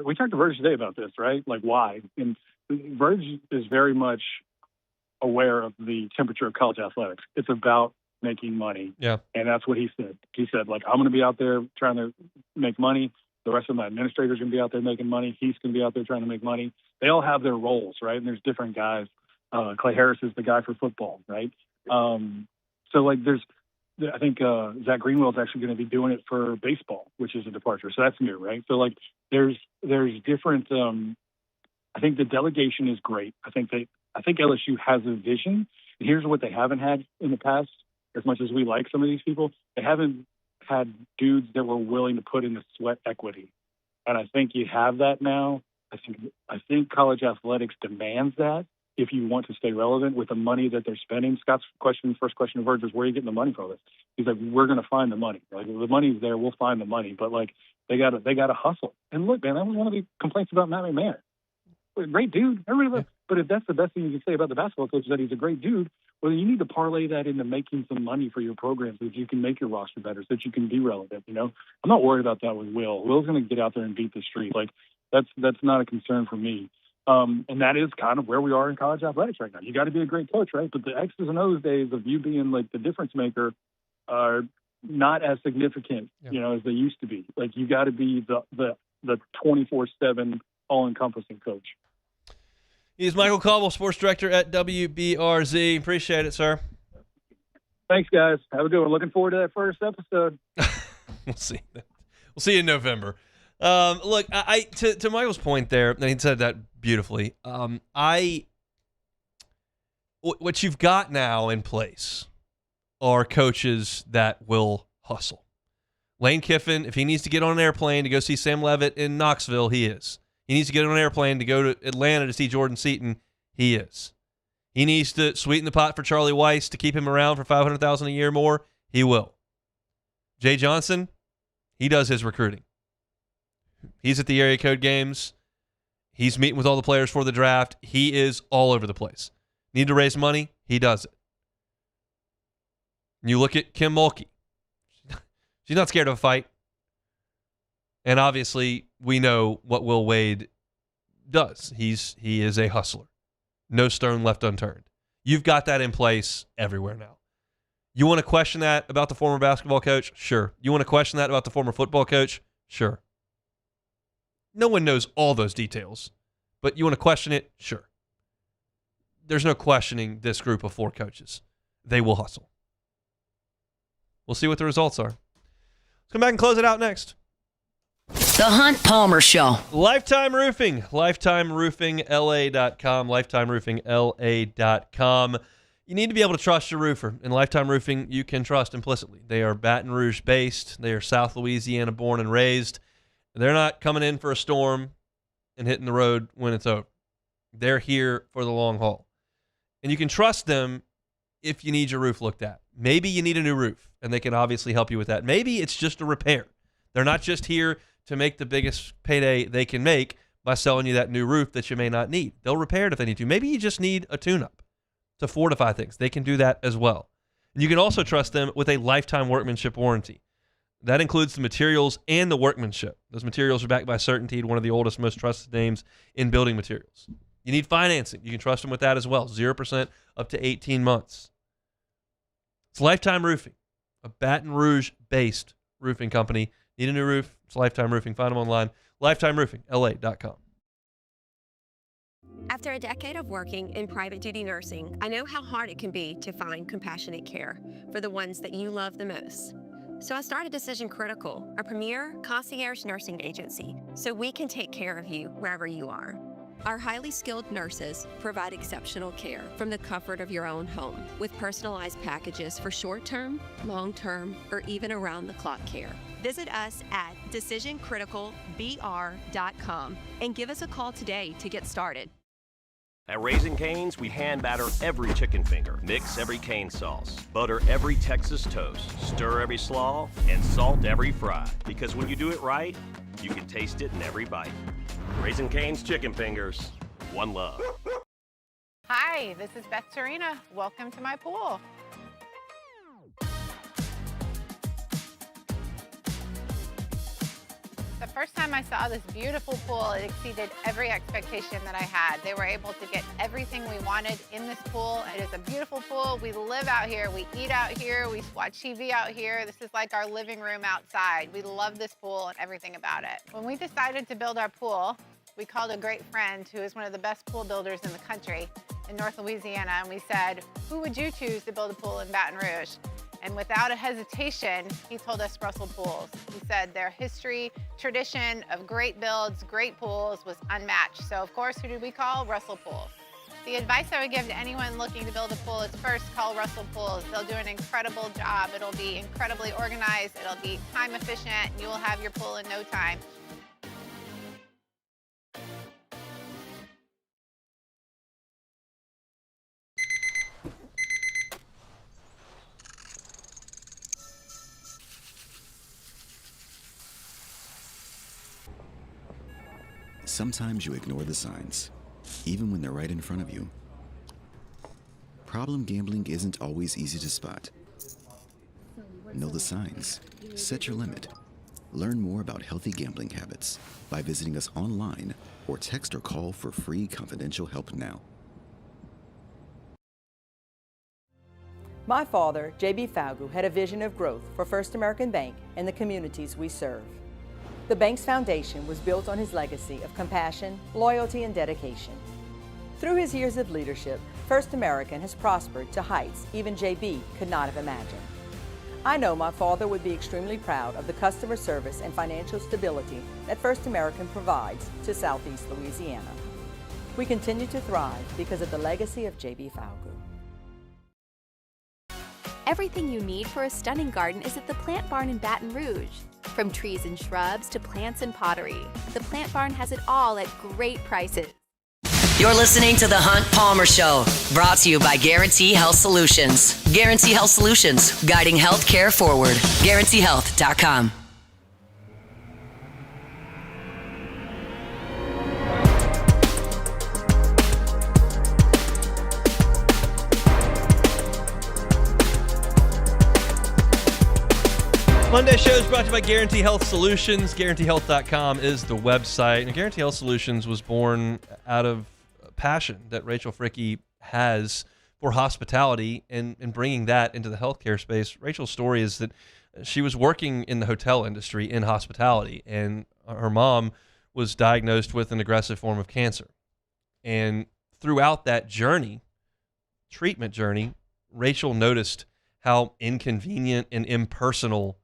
we talked to Verge today about this, right? Like why? And Verge is very much aware of the temperature of college athletics. It's about making money. Yeah. And that's what he said. He said, like, I'm going to be out there trying to make money. The rest of my administrators are going to be out there making money. He's going to be out there trying to make money. They all have their roles, right? And there's different guys. Clay Harris is the guy for football, right? So, like, I think Zach Greenwell's actually going to be doing it for baseball, which is a departure. So that's new, right? So, like, there's different I think the delegation is great. I think LSU has a vision. And here's what they haven't had in the past, as much as we like some of these people. They haven't had dudes that were willing to put in the sweat equity. And I think you have that now. I think college athletics demands that if you want to stay relevant with the money that they're spending. Scott's first question of Verge was, where are you getting the money from this? He's like, we're going to find the money. Like, the money's there, we'll find the money. But, like, they got to hustle. And look, man, that was one of the complaints about Matt McMahon. Great dude. But if that's the best thing you can say about the basketball coach, is that he's a great dude, well, you need to parlay that into making some money for your program so that you can make your roster better, so that you can be relevant. I'm not worried about that with Will. Will's going to get out there and beat the street. Like, that's not a concern for me. And that is kind of where we are in college athletics right now. You got to be a great coach, right? But the X's and O's days of you being like the difference maker are not as significant, as they used to be. Like, you got to be the 24/7 all-encompassing coach. He's Michael Caldwell, sports director at WBRZ. Appreciate it, sir. Thanks, guys. Have a good one. Looking forward to that first episode. We'll see. We'll see you in November. Look, to Michael's point there, and he said that beautifully. What you've got now in place are coaches that will hustle. Lane Kiffin, if he needs to get on an airplane to go see Sam Levitt in Knoxville, he is. He needs to get on an airplane to go to Atlanta to see Jordan Seaton. He is. He needs to sweeten the pot for Charlie Weiss to keep him around for $500,000 a year more. He will. Jay Johnson, he does his recruiting. He's at the area code games. He's meeting with all the players for the draft. He is all over the place. Need to raise money? He does it. You look at Kim Mulkey. She's not scared of a fight. And obviously, we know what Will Wade does. He is a hustler. No stone left unturned. You've got that in place everywhere now. You want to question that about the former basketball coach? Sure. You want to question that about the former football coach? Sure. No one knows all those details, but you want to question it? Sure. There's no questioning this group of 4 coaches. They will hustle. We'll see what the results are. Let's come back and close it out next. The Hunt Palmer Show. Lifetime Roofing. LifetimeRoofingLA.com. LifetimeRoofingLA.com. You need to be able to trust your roofer. And Lifetime Roofing, you can trust implicitly. They are Baton Rouge based. They are South Louisiana born and raised. They're not coming in for a storm and hitting the road when it's over. They're here for the long haul. And you can trust them if you need your roof looked at. Maybe you need a new roof, and they can obviously help you with that. Maybe it's just a repair. They're not just here to make the biggest payday they can make by selling you that new roof that you may not need. They'll repair it if they need to. Maybe you just need a tune-up to fortify things. They can do that as well. And you can also trust them with a lifetime workmanship warranty. That includes the materials and the workmanship. Those materials are backed by CertainTeed, one of the oldest, most trusted names in building materials. You need financing. You can trust them with that as well. 0% up to 18 months. It's Lifetime Roofing, a Baton Rouge-based roofing company. Need a new roof? It's Lifetime Roofing. Find them online, lifetimeroofingla.com. After a decade of working in private duty nursing, I know how hard it can be to find compassionate care for the ones that you love the most. So I started Decision Critical, a premier concierge nursing agency, so we can take care of you wherever you are. Our highly skilled nurses provide exceptional care from the comfort of your own home with personalized packages for short-term, long-term, or even around-the-clock care. Visit us at decisioncriticalbr.com and give us a call today to get started. At Raising Cane's, we hand batter every chicken finger, mix every cane sauce, butter every Texas toast, stir every slaw, and salt every fry. Because when you do it right, you can taste it in every bite. Raising Cane's chicken fingers, one love. Hi, this is Beth Serena. Welcome to my pool. The first time I saw this beautiful pool, it exceeded every expectation that I had. They were able to get everything we wanted in this pool. It is a beautiful pool. We live out here, we eat out here, we watch TV out here. This is like our living room outside. We love this pool and everything about it. When we decided to build our pool, we called a great friend who is one of the best pool builders in the country in North Louisiana, and we said, who would you choose to build a pool in Baton Rouge? And without a hesitation, he told us Russell Pools. He said their history, tradition of great builds, great pools was unmatched. So of course, who did we call? Russell Pools. The advice I would give to anyone looking to build a pool is first call Russell Pools. They'll do an incredible job. It'll be incredibly organized. It'll be time efficient. And you will have your pool in no time. Sometimes you ignore the signs, even when they're right in front of you. Problem gambling isn't always easy to spot. Know the signs. Set your limit. Learn more about healthy gambling habits by visiting us online or text or call for free confidential help now. My father, J.B. Falgu, had a vision of growth for First American Bank and the communities we serve. The bank's foundation was built on his legacy of compassion, loyalty, and dedication. Through his years of leadership, First American has prospered to heights even J.B. could not have imagined. I know my father would be extremely proud of the customer service and financial stability that First American provides to Southeast Louisiana. We continue to thrive because of the legacy of J.B. Falgu. Everything you need for a stunning garden is at the Plant Barn in Baton Rouge. From trees and shrubs to plants and pottery, the Plant Barn has it all at great prices. You're listening to The Hunt Palmer Show, brought to you by Guarantee Health Solutions. Guarantee Health Solutions, guiding healthcare forward. GuaranteeHealth.com. Monday show is brought to you by Guarantee Health Solutions. GuaranteeHealth.com is the website. And Guarantee Health Solutions was born out of passion that Rachel Fricke has for hospitality and bringing that into the healthcare space. Rachel's story is that she was working in the hotel industry in hospitality, and her mom was diagnosed with an aggressive form of cancer. And throughout that journey, treatment journey, Rachel noticed how inconvenient and impersonal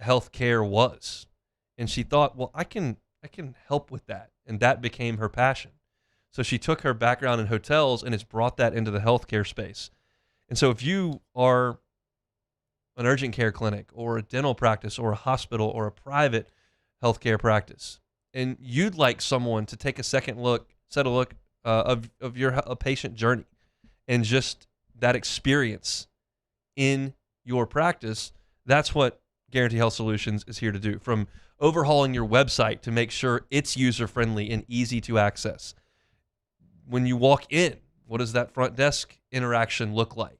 healthcare was, and she thought, well, I can help with that, and that became her passion. So she took her background in hotels and has brought that into the healthcare space. And so if you are an urgent care clinic or a dental practice or a hospital or a private healthcare practice, and you'd like someone to take a second look, of your patient journey and just that experience in your practice, that's what Guarantee Health Solutions is here to do. From overhauling your website to make sure it's user-friendly and easy to access. When you walk in, what does that front desk interaction look like?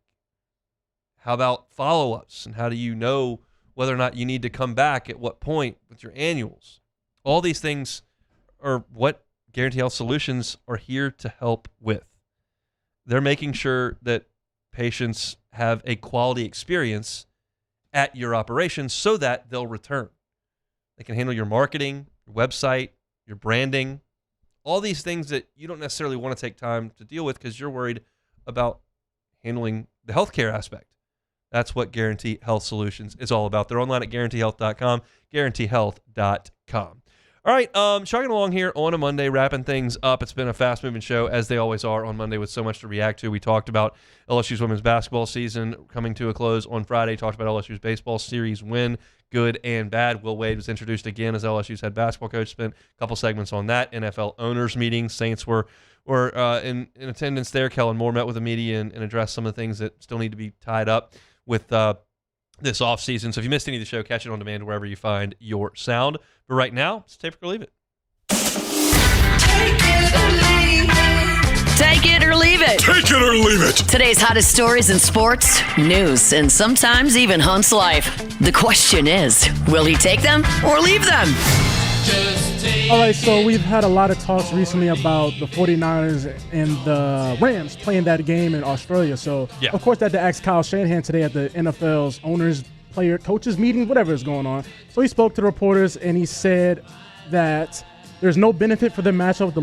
How about follow-ups? And how do you know whether or not you need to come back at what point with your annuals? All these things are what Guarantee Health Solutions are here to help with. They're making sure that patients have a quality experience at your operation so that they'll return. They can handle your marketing, your website, your branding, all these things that you don't necessarily want to take time to deal with because you're worried about handling the healthcare aspect. That's what Guarantee Health Solutions is all about. They're online at guaranteehealth.com, guaranteehealth.com. All right, chugging along here on a Monday, wrapping things up. It's been a fast-moving show, as they always are on Monday, with so much to react to. We talked about LSU's women's basketball season coming to a close on Friday. Talked about LSU's baseball series win, good and bad. Will Wade was introduced again as LSU's head basketball coach. Spent a couple segments on that. NFL owners meeting. Saints were in attendance there. Kellen Moore met with the media and addressed some of the things that still need to be tied up with this offseason. So if you missed any of the show, catch it on demand wherever you find your sound. But right now, it's take it or leave it. Take it or leave it. Take it or leave it. Today's hottest stories in sports, news, and sometimes even Hunt's life. The question is, will he take them or leave them? All right, so we've had a lot of talks recently about the 49ers and the Rams playing that game in Australia. So, Of course, I had to ask Kyle Shanahan today at the NFL's owners, player, coaches meeting, whatever is going on. So he spoke to the reporters, and he said that there's no benefit for the matchup with the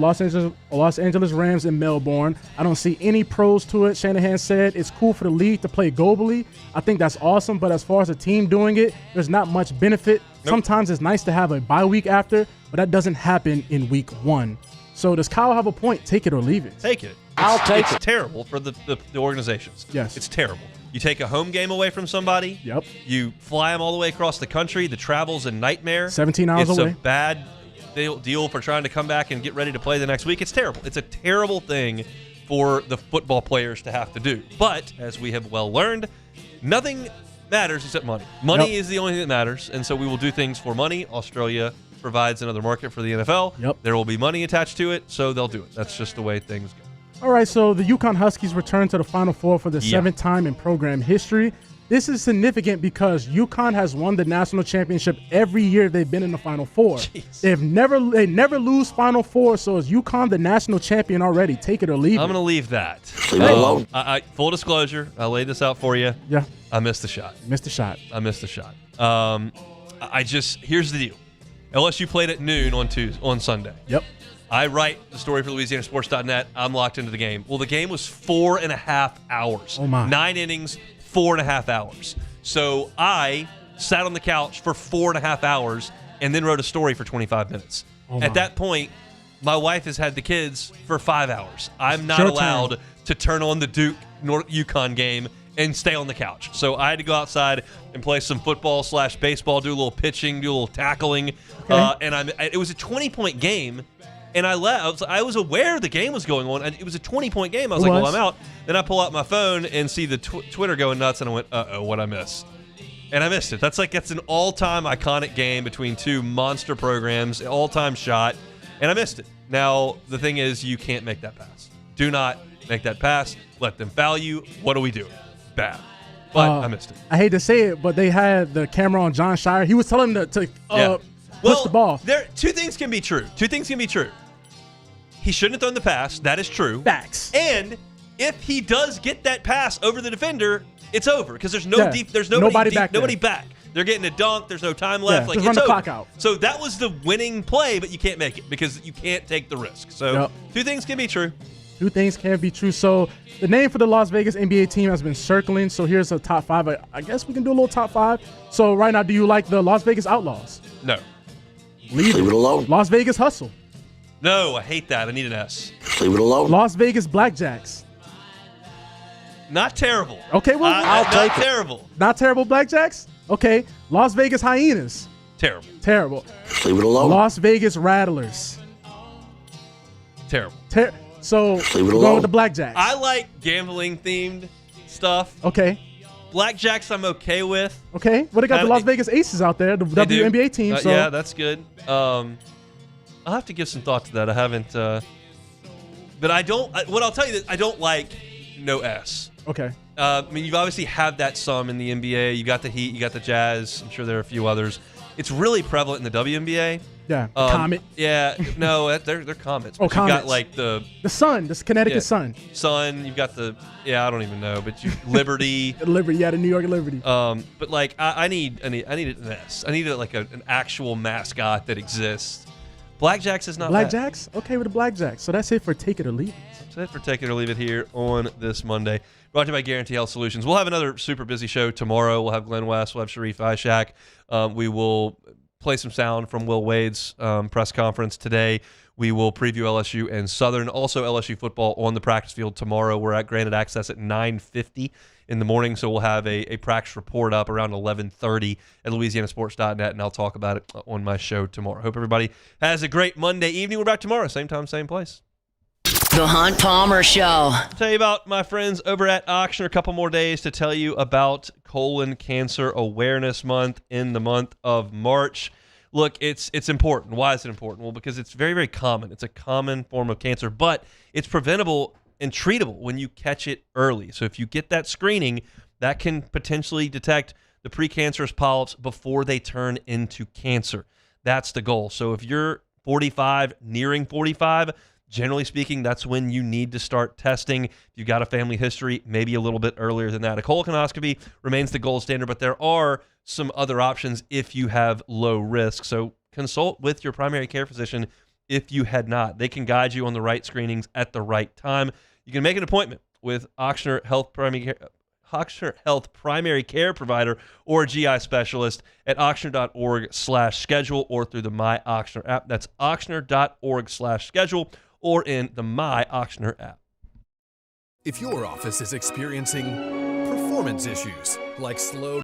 Los Angeles Rams in Melbourne. I don't see any pros to it. Shanahan said it's cool for the league to play globally. I think that's awesome, but as far as the team doing it, there's not much benefit. Nope. Sometimes it's nice to have a bye week after, but that doesn't happen in week one. So does Kyle have a point? Take it or leave it. Take it. I'll take it. It's terrible for the organizations. Yes. It's terrible. You take a home game away from somebody. Yep. You fly them all the way across the country. The travel's a nightmare. 17 hours away. It's a bad deal for trying to come back and get ready to play the next week. It's terrible. It's a terrible thing for the football players to have to do. But as we have well learned, nothing matters except money. Money is the only thing that matters, and so we will do things for money. Australia provides another market for the NFL. Yep. There will be money attached to it, so they'll do it. That's just the way things go. All right, so the UConn Huskies return to the Final Four for the seventh time in program history. This is significant because UConn has won the national championship every year they've been in the Final Four. Jeez. They never lose Final Four, so is UConn the national champion already? Take it or leave it. I'm going to leave that. Leave it alone. Full disclosure, I laid this out for you. Yeah. I missed the shot. Missed the shot. I missed the shot. Here's the deal. LSU played at noon on Sunday. Yep. I write the story for LouisianaSports.net. I'm locked into the game. Well, the game was 4.5 hours. Oh, my. 9 innings, 4.5 hours. So I sat on the couch for 4.5 hours and then wrote a story for 25 minutes. Oh, At that point, my wife has had the kids for 5 hours. I'm not Your allowed turn. to turn on the Duke-UConn game and stay on the couch. So I had to go outside and play some football/baseball, do a little pitching, do a little tackling. Okay. It was a 20-point game. And I left. I was aware the game was going on. And it was a 20-point game. I was like, well, I'm out. Then I pull out my phone and see the Twitter going nuts, and I went, uh-oh, what I missed. And I missed it. That's an all-time iconic game between two monster programs, all-time shot, and I missed it. Now, the thing is, you can't make that pass. Do not make that pass. Let them foul you. What do we do? Bad. But I missed it. I hate to say it, but they had the camera on John Shire. He was telling him to push the ball. Two things can be true. He shouldn't have thrown the pass. That is true. Facts. And if he does get that pass over the defender, it's over because there's nobody back. They're getting a dunk. There's no time left. Just run the clock out. So that was the winning play, but you can't make it because you can't take the risk. So Two things can be true. Two things can be true. So the name for the Las Vegas NBA team has been circling. So here's a top five. I guess we can do a little top five. So right now, do you like the Las Vegas Outlaws? No. Leave it alone. Las Vegas Hustle. No, I hate that. I need an S. Leave it alone. Las Vegas Blackjacks. Not terrible. Okay, well, I'll take it. Not terrible. Not terrible Blackjacks? Okay. Las Vegas Hyenas. Terrible. Leave it alone. Las Vegas Rattlers. Terrible. So we're going with the Blackjacks. I like gambling-themed stuff. Okay. Blackjacks I'm okay with. Okay. Well, they got the Las Vegas Aces out there, the WNBA team. So. Yeah, that's good. I'll have to give some thought to that. I haven't. But I don't. What I'll tell you is I don't like no S. Okay. I mean, you've obviously had that some in the NBA. You got the Heat, you got the Jazz. I'm sure there are a few others. It's really prevalent in the WNBA. Yeah, Comet. Yeah, no, they're Comets. Oh, But Comets. You've got like the Sun, this Connecticut Sun. You've got I don't even know, but Liberty. Liberty, yeah, the New York Liberty. But like I need this. I need like an actual mascot that exists. Blackjacks is not bad. Blackjacks? Okay with the Blackjacks. So that's it for Take It or Leave It. That's it for Take It or Leave It here on this Monday. Brought to you by Guarantee Health Solutions. We'll have another super busy show tomorrow. We'll have Glenn West. We'll have Sharif Ishak. We will play some sound from Will Wade's press conference today. We will preview LSU and Southern. Also LSU football on the practice field tomorrow. We're at Granted Access at 9:50 in the morning, so we'll have a practice report up around 11:30 at LouisianaSports.net, and I'll talk about it on my show tomorrow. Hope everybody has a great Monday evening. We're back tomorrow, same time, same place. The Hunt Palmer Show. I'll tell you about my friends over at Ochsner. A couple more days to tell you about Colon Cancer Awareness Month in the month of March. Look, it's important. Why is it important? Well, because it's very, very common. It's a common form of cancer, but it's preventable and treatable when you catch it early. So if you get that screening, that can potentially detect the precancerous polyps before they turn into cancer. That's the goal. So if you're 45, nearing 45, generally speaking, that's when you need to start testing. If you've got a family history, maybe a little bit earlier than that. A colonoscopy remains the gold standard, but there are some other options if you have low risk. So consult with your primary care physician if you had not. They can guide you on the right screenings at the right time. You can make an appointment with Ochsner Health Primary Care Provider or a GI specialist at ochsner.org/schedule or through the My Ochsner app. That's ochsner.org/schedule or in the My Ochsner app. If your office is experiencing performance issues like slow